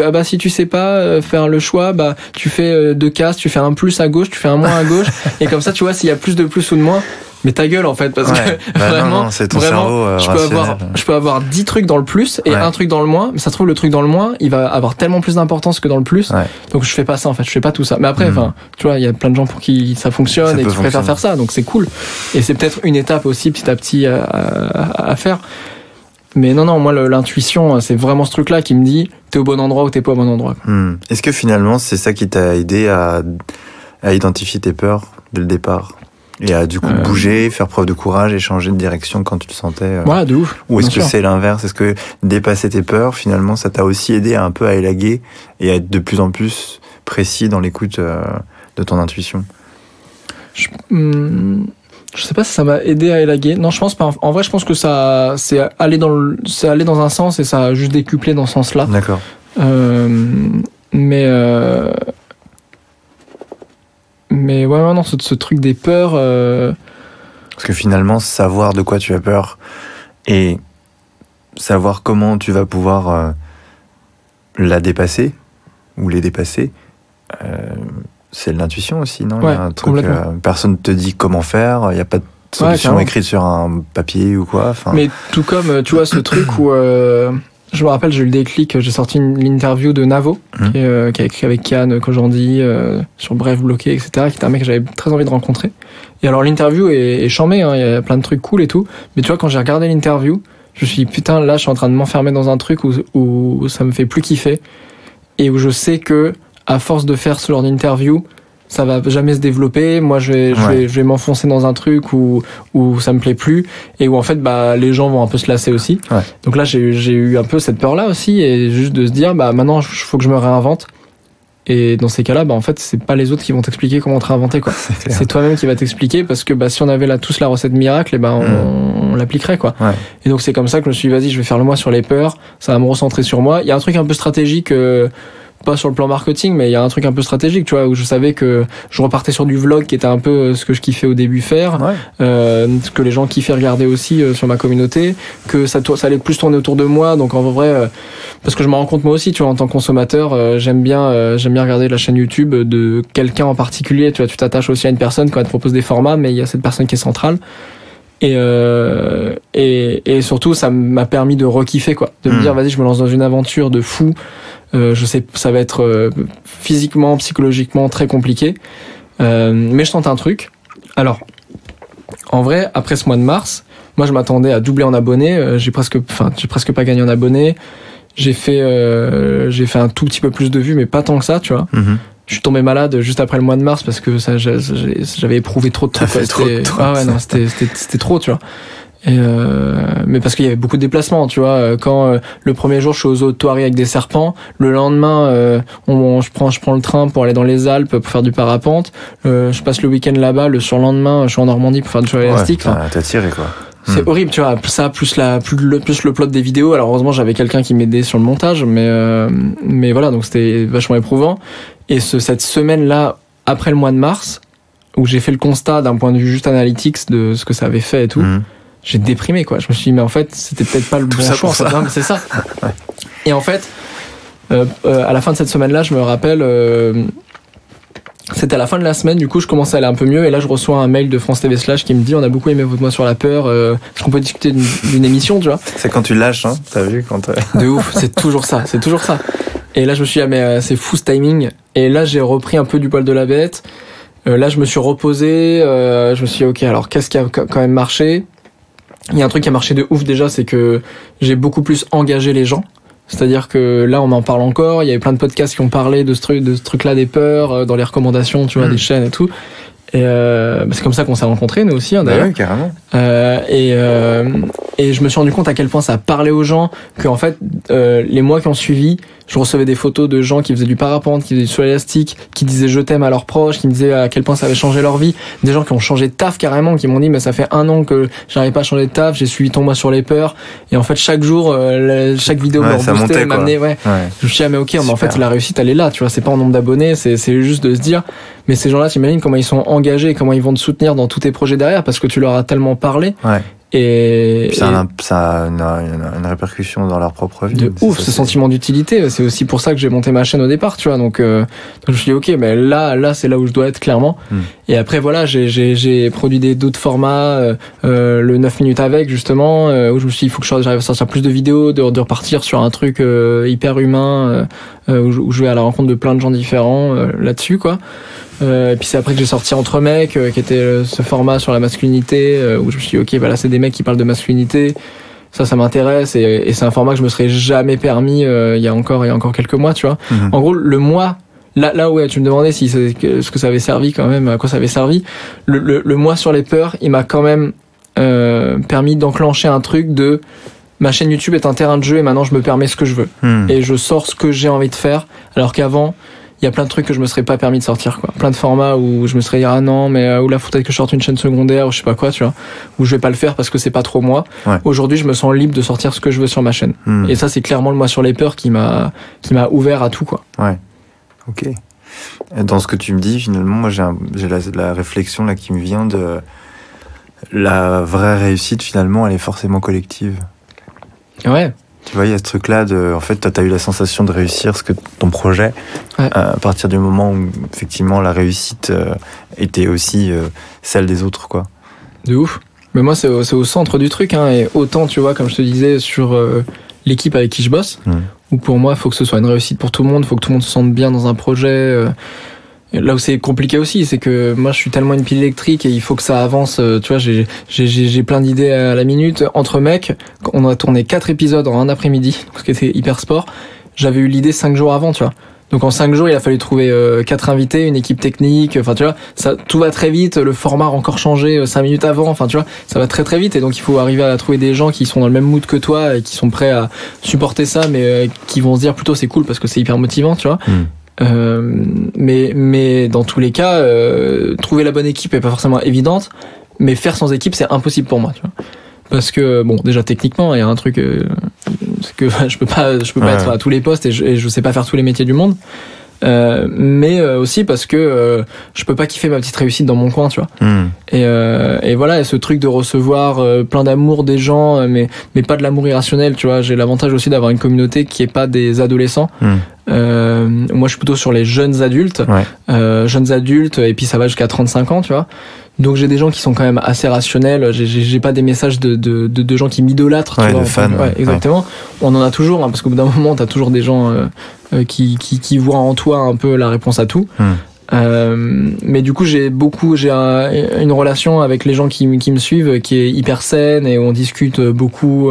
S2: ah bah, si tu sais pas faire le choix, bah, tu fais 2 cases, tu fais un plus à gauche, tu fais un moins à gauche, et comme ça, tu vois, s'il y a plus de plus ou de moins, mais ta gueule, en fait, parce que vraiment,
S1: c'est ton cerveau,
S2: je peux avoir 10 trucs dans le plus et un truc dans le moins, mais ça se trouve, le truc dans le moins, il va avoir tellement plus d'importance que dans le plus. Donc, je fais pas ça, en fait, je fais pas tout ça. Mais après, tu vois, il y a plein de gens pour qui ça fonctionne et qui préfèrent faire ça, donc c'est cool. Et c'est peut-être une étape aussi, petit à petit, à faire. Mais non, moi, l'intuition, c'est vraiment ce truc-là qui me dit, t'es au bon endroit ou t'es pas au bon endroit.
S1: Est-ce que finalement, c'est ça qui t'a aidé à identifier tes peurs dès le départ? Et à du coup bouger, faire preuve de courage et changer de direction quand tu le sentais.
S2: Ouais, de ouf.
S1: Ou est-ce que c'est l'inverse? Est-ce que dépasser tes peurs, finalement, ça t'a aussi aidé à un peu à élaguer et à être de plus en plus précis dans l'écoute de ton intuition?
S2: Je sais pas si ça m'a aidé à élaguer. Non, je pense pas. En vrai, je pense que c'est allé dans un sens et ça a juste décuplé dans ce sens-là.
S1: D'accord.
S2: Mais ouais, non, ce truc des peurs.
S1: Parce que finalement, savoir de quoi tu as peur et savoir comment tu vas pouvoir la dépasser ou les dépasser, c'est de l'intuition aussi, non?
S2: Ouais,
S1: il y a un truc, personne ne te dit comment faire, il n'y a pas solution écrite sur un papier ou quoi.
S2: Mais tout comme, tu vois, ce truc où... je me rappelle, j'ai eu le déclic, j'ai sorti l'interview de Navo, qui a écrit avec Kian Kojandi, sur Bref Bloqué, etc., qui était un mec que j'avais très envie de rencontrer. Et alors l'interview est chambée, hein, il y a plein de trucs cool et tout, mais tu vois, quand j'ai regardé l'interview, je me suis dit, putain, là, je suis en train de m'enfermer dans un truc où ça me fait plus kiffer, et où je sais que, à force de faire ce genre d'interview, ça va jamais se développer. Moi, je vais m'enfoncer dans un truc où ça me plaît plus et où en fait, les gens vont un peu se lasser aussi.
S1: Ouais.
S2: Donc là, j'ai eu un peu cette peur-là aussi et juste de se dire, maintenant, il faut que je me réinvente. Et dans ces cas-là, en fait, c'est pas les autres qui vont t'expliquer comment te réinventer, quoi. C'est toi-même qui va t'expliquer parce que, si on avait là tous la recette miracle, on l'appliquerait, quoi.
S1: Ouais.
S2: Et donc, c'est comme ça que je me suis dit, vas-y, je vais faire le mois sur les peurs. Ça va me recentrer sur moi. Il y a un truc un peu stratégique, pas sur le plan marketing, mais il y a un truc un peu stratégique, tu vois, où je savais que je repartais sur du vlog qui était un peu ce que je kiffais au début faire, ce que les gens kiffaient regarder aussi sur ma communauté, que ça allait plus tourner autour de moi, donc en vrai, parce que je me rends compte moi aussi, tu vois, en tant que consommateur, j'aime bien regarder la chaîne YouTube de quelqu'un en particulier, tu vois, tu t'attaches aussi à une personne quand elle te propose des formats, mais il y a cette personne qui est centrale. Et surtout, ça m'a permis de rekiffer, quoi, de me dire, vas-y, je me lance dans une aventure de fou. Je sais, ça va être physiquement, psychologiquement très compliqué, mais je tente un truc. Alors, en vrai, après ce mois de mars, moi, je m'attendais à doubler en abonnés. J'ai presque pas gagné en abonnés. J'ai fait un tout petit peu plus de vues, mais pas tant que ça, tu vois. Je suis tombé malade juste après le mois de mars parce que ça, j'avais éprouvé trop de trucs. C'était trop, tu vois. Mais parce qu'il y avait beaucoup de déplacements, tu vois. Quand le premier jour je suis aux eaux de Thoiry avec des serpents, le lendemain je prends le train pour aller dans les Alpes pour faire du parapente, je passe le week-end là-bas, le surlendemain je suis en Normandie pour faire du cheval élastique.
S1: T'as tiré, quoi.
S2: C'est horrible, tu vois, ça plus le plot des vidéos. Alors heureusement j'avais quelqu'un qui m'aidait sur le montage, mais voilà, donc c'était vachement éprouvant. Et cette semaine là après le mois de mars où j'ai fait le constat d'un point de vue juste analytics de ce que ça avait fait et tout, j'ai déprimé, quoi. Je me suis dit, mais en fait, c'était peut-être pas le bon choix. Non, mais c'est ça. Et en fait, à la fin de cette semaine-là, je me rappelle, c'était à la fin de la semaine, du coup, je commençais à aller un peu mieux, et là, je reçois un mail de France TV Slash qui me dit, on a beaucoup aimé votre mois sur la peur, est-ce qu'on peut discuter d'une émission, tu vois? C'est
S1: quand tu lâches, hein, t'as vu,
S2: De ouf, c'est toujours ça. Et là, je me suis dit, mais c'est fou ce timing. Et là, j'ai repris un peu du poil de la bête. Là, je me suis reposé, je me suis dit, ok, alors, qu'est-ce qui a quand même marché? Il y a un truc qui a marché de ouf déjà, c'est que j'ai beaucoup plus engagé les gens. C'est-à-dire que là, on en parle encore. Il y avait plein de podcasts qui ont parlé de ce truc-là, des peurs, dans les recommandations, tu vois, des chaînes et tout. Et c'est comme ça qu'on s'est rencontrés, nous aussi, hein, d'ailleurs.
S1: Oui, carrément.
S2: Et je me suis rendu compte à quel point ça parlait aux gens, que en fait, les mois qui ont suivi, je recevais des photos de gens qui faisaient du parapente, qui faisaient du saut élastique, qui disaient je t'aime à leurs proches, qui me disaient à quel point ça avait changé leur vie. Des gens qui ont changé de taf carrément, qui m'ont dit mais ça fait 1 an que j'arrive pas à changer de taf, j'ai suivi ton mois sur les peurs. Et en fait chaque jour, chaque vidéo me reboostait, m'amenait. Je me suis dit mais ok, mais en fait la réussite elle est là, tu vois, c'est pas en nombre d'abonnés, c'est juste de se dire mais ces gens-là, t'imagines comment ils sont engagés, comment ils vont te soutenir dans tous tes projets derrière parce que tu leur as tellement parlé. Et
S1: puis ça a une répercussion dans leur propre vie.
S2: De ouf, ce sentiment d'utilité. C'est aussi pour ça que j'ai monté ma chaîne au départ, tu vois. Donc je me suis dit, ok, mais là, c'est là où je dois être clairement. Et après, voilà, j'ai produit d'autres formats, le 9 minutes avec, justement, où je me suis dit, il faut que j'arrive à sortir plus de vidéos, de repartir sur un truc hyper humain, où je vais à la rencontre de plein de gens différents là-dessus, quoi. Et puis c'est après que j'ai sorti Entre mecs, qui était ce format sur la masculinité, où je me suis dit, ok, là c'est des mecs qui parlent de masculinité, ça m'intéresse, et c'est un format que je me serais jamais permis il y a encore quelques mois, tu vois. En gros, le mois, là ouais, tu me demandais ce que ça avait servi quand même, à quoi ça avait servi. Le mois sur les peurs, il m'a quand même permis d'enclencher un truc de ma chaîne YouTube est un terrain de jeu et maintenant je me permets ce que je veux. Et je sors ce que j'ai envie de faire, alors qu'avant, il y a plein de trucs que je me serais pas permis de sortir, quoi. Plein de formats où je me serais dit, ah non, mais ou là, faut peut-être que je sorte une chaîne secondaire, ou je sais pas quoi, tu vois. Où je vais pas le faire parce que c'est pas trop moi. Aujourd'hui, je me sens libre de sortir ce que je veux sur ma chaîne. Et ça, c'est clairement le mois sur les peurs qui m'a ouvert à tout, quoi.
S1: Ouais. Ok. Dans ce que tu me dis, finalement, moi, j'ai la réflexion, là, qui me vient de la vraie réussite, finalement, elle est forcément collective.
S2: Ouais.
S1: Tu vois, il y a ce truc-là en fait, toi, t'as eu la sensation de réussir ton projet, à partir du moment où, effectivement, la réussite était aussi celle des autres, quoi.
S2: De ouf. Mais moi, c'est au centre du truc, hein, et autant, tu vois, comme je te disais, sur l'équipe avec qui je bosse, où pour moi, il faut que ce soit une réussite pour tout le monde, il faut que tout le monde se sente bien dans un projet. Là où c'est compliqué aussi, c'est que moi, je suis tellement une pile électrique et il faut que ça avance. Tu vois, j'ai plein d'idées à la minute. Entre mecs, on a tourné 4 épisodes en un après-midi, ce qui était hyper sport. J'avais eu l'idée 5 jours avant, tu vois. Donc en 5 jours, il a fallu trouver 4 invités, une équipe technique, enfin tu vois, ça tout va très vite, le format a encore changé 5 minutes avant, enfin tu vois, ça va très très vite et donc il faut arriver à trouver des gens qui sont dans le même mood que toi et qui sont prêts à supporter ça mais qui vont se dire plutôt c'est cool parce que c'est hyper motivant, tu vois. Mais dans tous les cas, trouver la bonne équipe est pas forcément évidente, mais faire sans équipe c'est impossible pour moi, tu vois. Parce que bon, déjà techniquement, il y a un truc, c'est que je peux pas être à tous les postes et je sais pas faire tous les métiers du monde. Mais aussi parce que je peux pas kiffer ma petite réussite dans mon coin, tu vois. Et voilà, et ce truc de recevoir plein d'amour des gens, mais pas de l'amour irrationnel, tu vois. J'ai l'avantage aussi d'avoir une communauté qui est pas des adolescents. Moi, je suis plutôt sur les jeunes adultes, et puis ça va jusqu'à 35 ans, tu vois. Donc j'ai des gens qui sont quand même assez rationnels. J'ai pas des messages de gens qui m'idolâtrent, tu vois,
S1: de fans.
S2: Ouais, exactement. Ouais. On en a toujours, hein, parce qu'au bout d'un moment, t'as toujours des gens qui voient en toi un peu la réponse à tout. Mais du coup, j'ai une relation avec les gens qui me suivent qui est hyper saine et où on discute beaucoup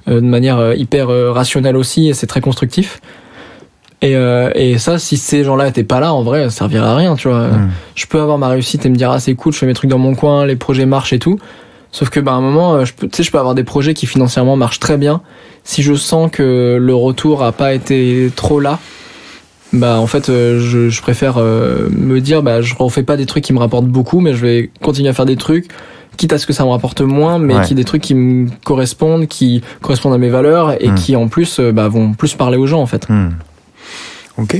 S2: de manière hyper rationnelle aussi, et c'est très constructif. Et ça, si ces gens-là étaient pas là, en vrai, ça servirait à rien, tu vois. Je peux avoir ma réussite et me dire, ah, c'est cool, je fais mes trucs dans mon coin, les projets marchent et tout. Sauf que, à un moment, je peux avoir des projets qui financièrement marchent très bien. Si je sens que le retour a pas été trop là, en fait, je préfère me dire, je refais pas des trucs qui me rapportent beaucoup, mais je vais continuer à faire des trucs, quitte à ce que ça me rapporte moins, mais qui des trucs qui me correspondent, qui correspondent à mes valeurs et qui, en plus, vont plus parler aux gens, en fait.
S1: Ok.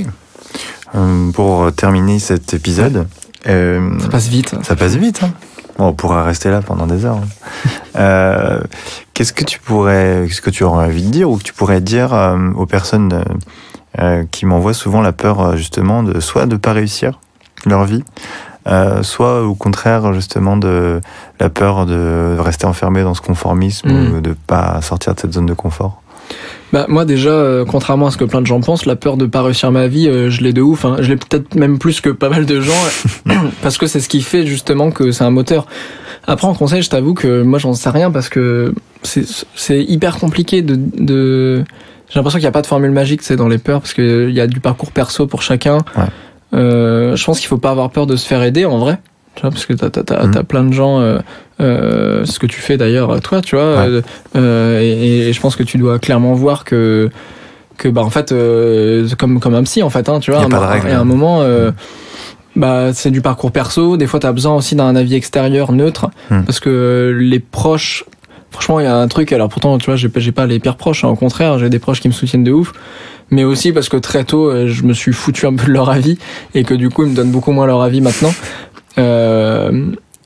S1: Pour terminer cet épisode...
S2: ça passe vite.
S1: Ça passe vite, hein. Bon, on pourra rester là pendant des heures. Qu'est-ce que tu aurais envie de dire ou que tu pourrais dire aux personnes qui m'envoient souvent la peur, justement, soit de pas réussir leur vie, soit au contraire, justement, de la peur de rester enfermé dans ce conformisme ou de pas sortir de cette zone de confort?
S2: Moi déjà, contrairement à ce que plein de gens pensent, la peur de pas réussir ma vie, je l'ai de ouf, hein. Je l'ai peut-être même plus que pas mal de gens, parce que c'est ce qui fait justement que c'est un moteur. Après en conseil, je t'avoue que moi j'en sais rien parce que c'est hyper compliqué de... J'ai l'impression qu'il n'y a pas de formule magique, c'est dans les peurs, parce qu'il y a du parcours perso pour chacun. Je pense qu'il faut pas avoir peur de se faire aider en vrai. Tu vois, parce que t'as plein de gens, ce que tu fais d'ailleurs, toi, tu vois, et je pense que tu dois clairement voir que en fait, comme un psy, en fait, hein, tu vois,
S1: et
S2: à un moment, c'est du parcours perso. Des fois, t'as besoin aussi d'un avis extérieur neutre, parce que les proches, franchement, il y a un truc. Alors pourtant, tu vois, j'ai pas les pires proches, hein, au contraire, j'ai des proches qui me soutiennent de ouf. Mais aussi parce que très tôt, je me suis foutu un peu de leur avis et que du coup, ils me donnent beaucoup moins leur avis maintenant.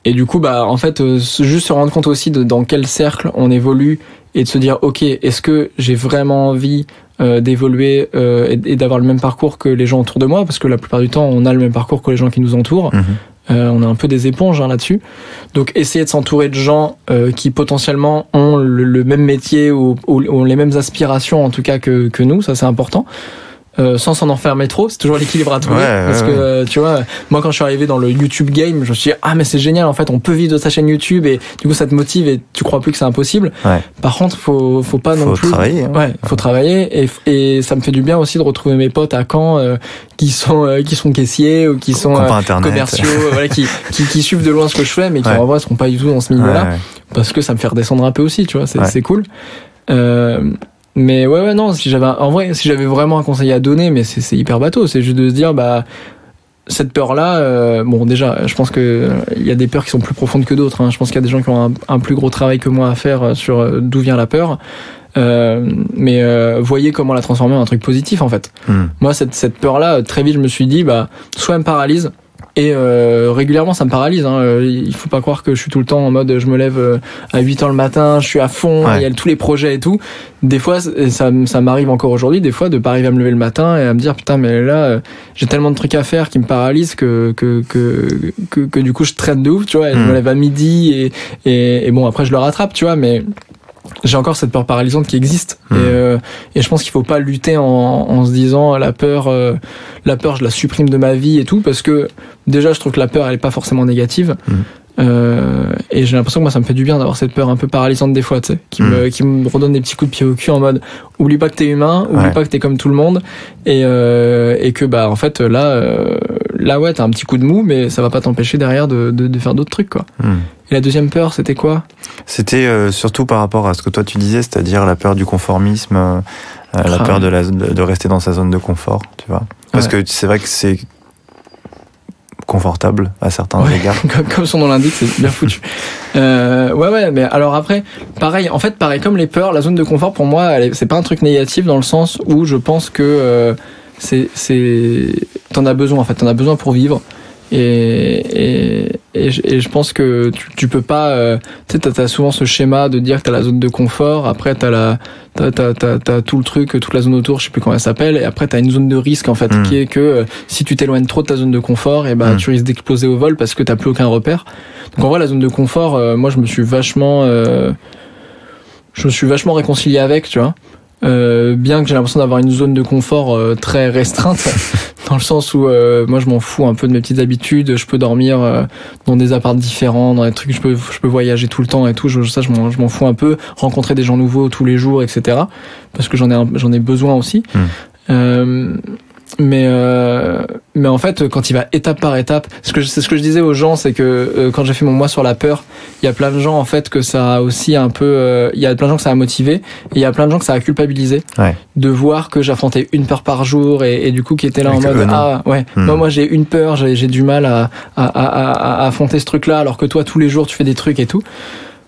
S2: Et du coup, en fait, juste se rendre compte aussi de dans quel cercle on évolue et de se dire, ok, est-ce que j'ai vraiment envie d'évoluer et d'avoir le même parcours que les gens autour de moi, parce que la plupart du temps, on a le même parcours que les gens qui nous entourent. On est un peu des éponges, hein, là-dessus. Donc, essayer de s'entourer de gens qui potentiellement ont le même métier ou ont les mêmes aspirations, en tout cas que nous, ça c'est important. Sans s'en enfermer trop, c'est toujours l'équilibre à trouver, parce que tu vois, moi quand je suis arrivé dans le YouTube game, je me suis dit, mais c'est génial, en fait on peut vivre de sa chaîne YouTube, et du coup ça te motive et tu crois plus que c'est impossible. Par contre, faut pas non plus
S1: travailler, hein.
S2: Faut travailler, et ça me fait du bien aussi de retrouver mes potes à Caen qui sont caissiers ou qui sont commerciaux, qui suivent de loin ce que je fais, mais qui en vrai seront pas du tout dans ce milieu-là, parce que ça me fait redescendre un peu aussi, tu vois, c'est cool. Mais non, si j'avais vraiment un conseil à donner, mais c'est hyper bateau, c'est juste de se dire, cette peur-là, déjà, je pense que il y a des peurs qui sont plus profondes que d'autres, hein. Je pense qu'il y a des gens qui ont un plus gros travail que moi à faire sur d'où vient la peur. Mais voyez comment la transformer en un truc positif, en fait. Moi, cette peur-là, très vite, je me suis dit, soit elle me paralyse, Et régulièrement ça me paralyse, hein. Il faut pas croire que je suis tout le temps en mode je me lève à 8h le matin, je suis à fond, il y a tous les projets et tout. Des fois ça m'arrive encore aujourd'hui, des fois de pas arriver à me lever le matin et à me dire putain mais là j'ai tellement de trucs à faire qui me paralysent que du coup je traîne de ouf, tu vois, et je me lève à midi et bon après je le rattrape, tu vois, mais j'ai encore cette peur paralysante qui existe et je pense qu'il faut pas lutter en se disant la peur je la supprime de ma vie et tout, parce que déjà je trouve que la peur elle est pas forcément négative. Et j'ai l'impression que moi ça me fait du bien d'avoir cette peur un peu paralysante des fois, tu sais, qui me redonne des petits coups de pied au cul en mode oublie pas que t'es humain, oublie pas que t'es comme tout le monde, et que bah en fait là ouais t'as un petit coup de mou, mais ça va pas t'empêcher derrière de faire d'autres trucs, quoi. Et la deuxième peur, c'était quoi?
S1: C'était surtout par rapport à ce que toi tu disais, c'est-à-dire la peur du conformisme, la peur de rester dans sa zone de confort, tu vois. Parce que c'est vrai que c'est confortable à certains égards.
S2: Comme son nom l'indique, c'est bien foutu. Mais alors après, pareil comme les peurs, la zone de confort pour moi, c'est pas un truc négatif dans le sens où je pense que t'en as besoin, en fait, t'en as besoin pour vivre. Et je pense que tu peux pas, tu sais, t'as souvent ce schéma de dire que t'as la zone de confort, après t'as tout le truc, toute la zone autour, je sais plus comment elle s'appelle, et après t'as une zone de risque, en fait, qui est que si tu t'éloignes trop de ta zone de confort, et bah tu risques d'exploser au vol parce que t'as plus aucun repère. Donc en vrai, la zone de confort, moi je me suis vachement réconcilié avec, tu vois. Bien que j'ai l'impression d'avoir une zone de confort très restreinte, dans le sens où moi je m'en fous un peu de mes petites habitudes, je peux dormir dans des apparts différents, dans des trucs, je peux voyager tout le temps et tout, je m'en fous un peu, rencontrer des gens nouveaux tous les jours, etc. parce que j'en ai besoin aussi. Mais en fait, quand il va étape par étape, c'est ce que je disais aux gens, c'est que quand j'ai fait mon mois sur la peur, il y a plein de gens en fait que ça a aussi un peu, il y a plein de gens que ça a motivé, et il y a plein de gens que ça a culpabilisé, de voir que j'affrontais une peur par jour et du coup qui étaient là en mode moi j'ai une peur, j'ai du mal à affronter ce truc-là, alors que toi tous les jours tu fais des trucs et tout.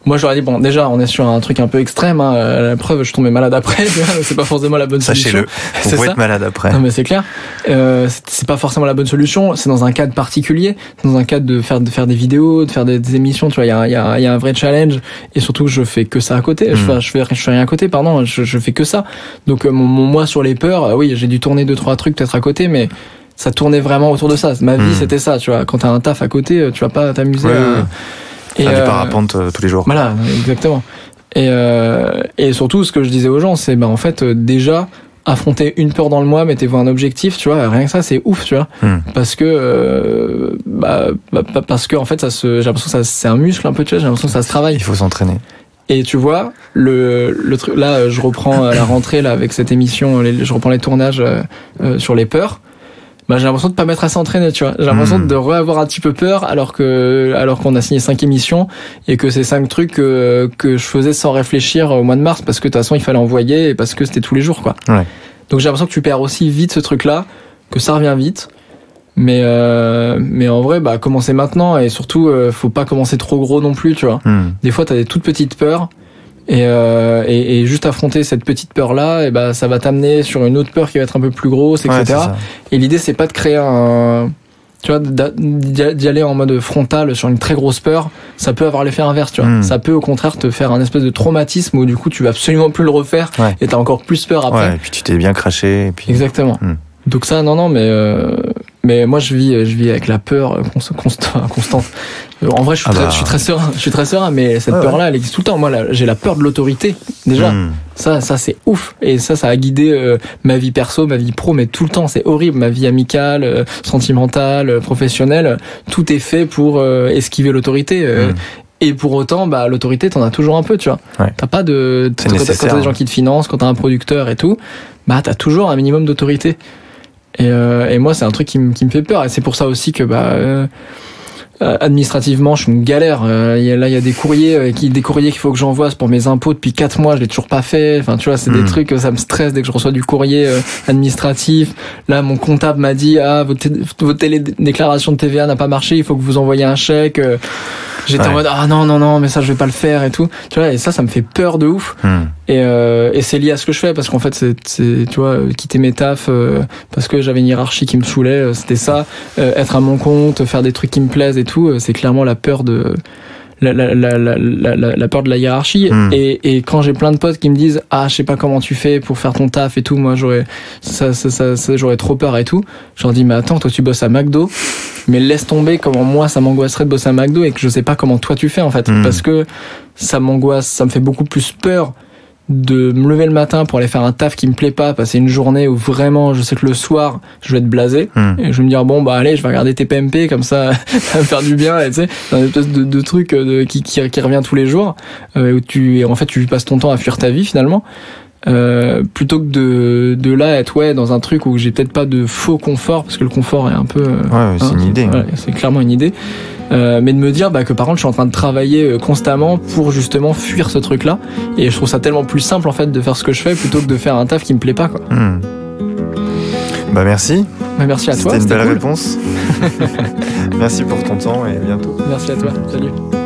S2: Moi j'aurais dit bon, déjà on est sur un truc un peu extrême, hein. La preuve, je tombais malade après, c'est pas forcément la bonne solution.
S1: Sachez-le, vous pouvez être malade après.
S2: Non mais c'est clair, c'est pas forcément la bonne solution, c'est dans un cadre particulier, dans un cadre de faire des vidéos, de faire des émissions, tu vois, il y a un vrai challenge, et surtout je fais que ça à côté, je fais rien à côté, pardon, je fais que ça. Donc mon mois sur les peurs, oui, j'ai dû tourner 2-3 trucs peut-être à côté, mais ça tournait vraiment autour de ça. Ma vie c'était ça, tu vois, quand t'as un taf à côté, tu vas pas t'amuser
S1: du parapente tous les jours.
S2: Voilà, exactement. Et surtout, ce que je disais aux gens, c'est en fait déjà affronter une peur dans le mois, mettez-vous un objectif, tu vois. Rien que ça, c'est ouf, tu vois. Parce que en fait, j'ai l'impression que c'est un muscle un peu, tu vois. J'ai l'impression que ça se travaille.
S1: Il faut s'entraîner.
S2: Et tu vois, le truc là, je reprends à la rentrée là avec cette émission, je reprends les tournages sur les peurs. J'ai l'impression de pas m'être assez entraîné, tu vois. J'ai l'impression de re-avoir un petit peu peur alors qu'on a signé 5 émissions et que c'est 5 trucs que je faisais sans réfléchir au mois de mars parce que de toute façon il fallait envoyer et parce que c'était tous les jours, quoi. Donc j'ai l'impression que tu perds aussi vite ce truc-là, que ça revient vite. Mais en vrai, commencer maintenant, et surtout faut pas commencer trop gros non plus, tu vois. Des fois t'as des toutes petites peurs. Et juste affronter cette petite peur là, et ça va t'amener sur une autre peur qui va être un peu plus grosse, etc. Et l'idée c'est pas de créer tu vois, d'y aller en mode frontal sur une très grosse peur, ça peut avoir l'effet inverse, tu vois. Ça peut au contraire te faire un espèce de traumatisme où du coup tu vas absolument plus le refaire et t'as encore plus peur après.
S1: Et puis tu t'es bien craché. Et puis...
S2: Exactement. Donc ça, non, mais moi je vis avec la peur constante. En vrai, je suis très serein, mais cette peur-là, elle existe tout le temps. Moi, j'ai la peur de l'autorité, déjà. Ça c'est ouf. Et ça a guidé ma vie perso, ma vie pro, mais tout le temps, c'est horrible. Ma vie amicale, sentimentale, professionnelle, tout est fait pour esquiver l'autorité. Et pour autant, l'autorité, t'en as toujours un peu, tu vois. T'as pas de... Quand t'as des gens qui te financent, quand t'as un producteur et tout, t'as toujours un minimum d'autorité. Et moi, c'est un truc qui me fait peur. Et c'est pour ça aussi que administrativement, je suis une galère. Là, il y a des courriers qu'il faut que j'envoie pour mes impôts depuis 4 mois. Je l'ai toujours pas fait. Enfin, tu vois, c'est des trucs, ça me stresse dès que je reçois du courrier administratif. Là, mon comptable m'a dit, votre déclaration de TVA n'a pas marché. Il faut que vous envoyiez un chèque. J'étais en mode, non, mais ça, je vais pas le faire et tout. Tu vois, et ça me fait peur de ouf. Et c'est lié à ce que je fais, parce qu'en fait, c'est tu vois, quitter mes tafs parce que j'avais une hiérarchie qui me saoulait, c'était ça. Être à mon compte, faire des trucs qui me plaisent et tout, c'est clairement la peur de la peur de la hiérarchie. Et quand j'ai plein de potes qui me disent je sais pas comment tu fais pour faire ton taf et tout, moi j'aurais trop peur et tout, je leur dis mais attends, toi tu bosses à McDo, mais laisse tomber comment moi ça m'angoisserait de bosser à McDo et que je sais pas comment toi tu fais en fait, parce que ça m'angoisse, ça me fait beaucoup plus peur de me lever le matin pour aller faire un taf qui me plaît pas, passer une journée où vraiment je sais que le soir je vais être blasé et je vais me dire bon bah allez, je vais regarder TPMP comme ça ça va me faire du bien, et tu sais, c'est un espèce de truc qui revient tous les jours, où tu passes ton temps à fuir ta vie finalement, plutôt que de là être dans un truc où j'ai peut-être pas de faux confort, parce que le confort est un peu
S1: c'est une idée,
S2: c'est clairement une idée, mais de me dire que par contre je suis en train de travailler constamment pour justement fuir ce truc là, et je trouve ça tellement plus simple en fait de faire ce que je fais plutôt que de faire un taf qui me plaît pas quoi.
S1: Bah merci.
S2: Merci à toi.
S1: C'était une belle
S2: cool.
S1: réponse. Merci pour ton temps et à bientôt.
S2: Merci à toi. Salut.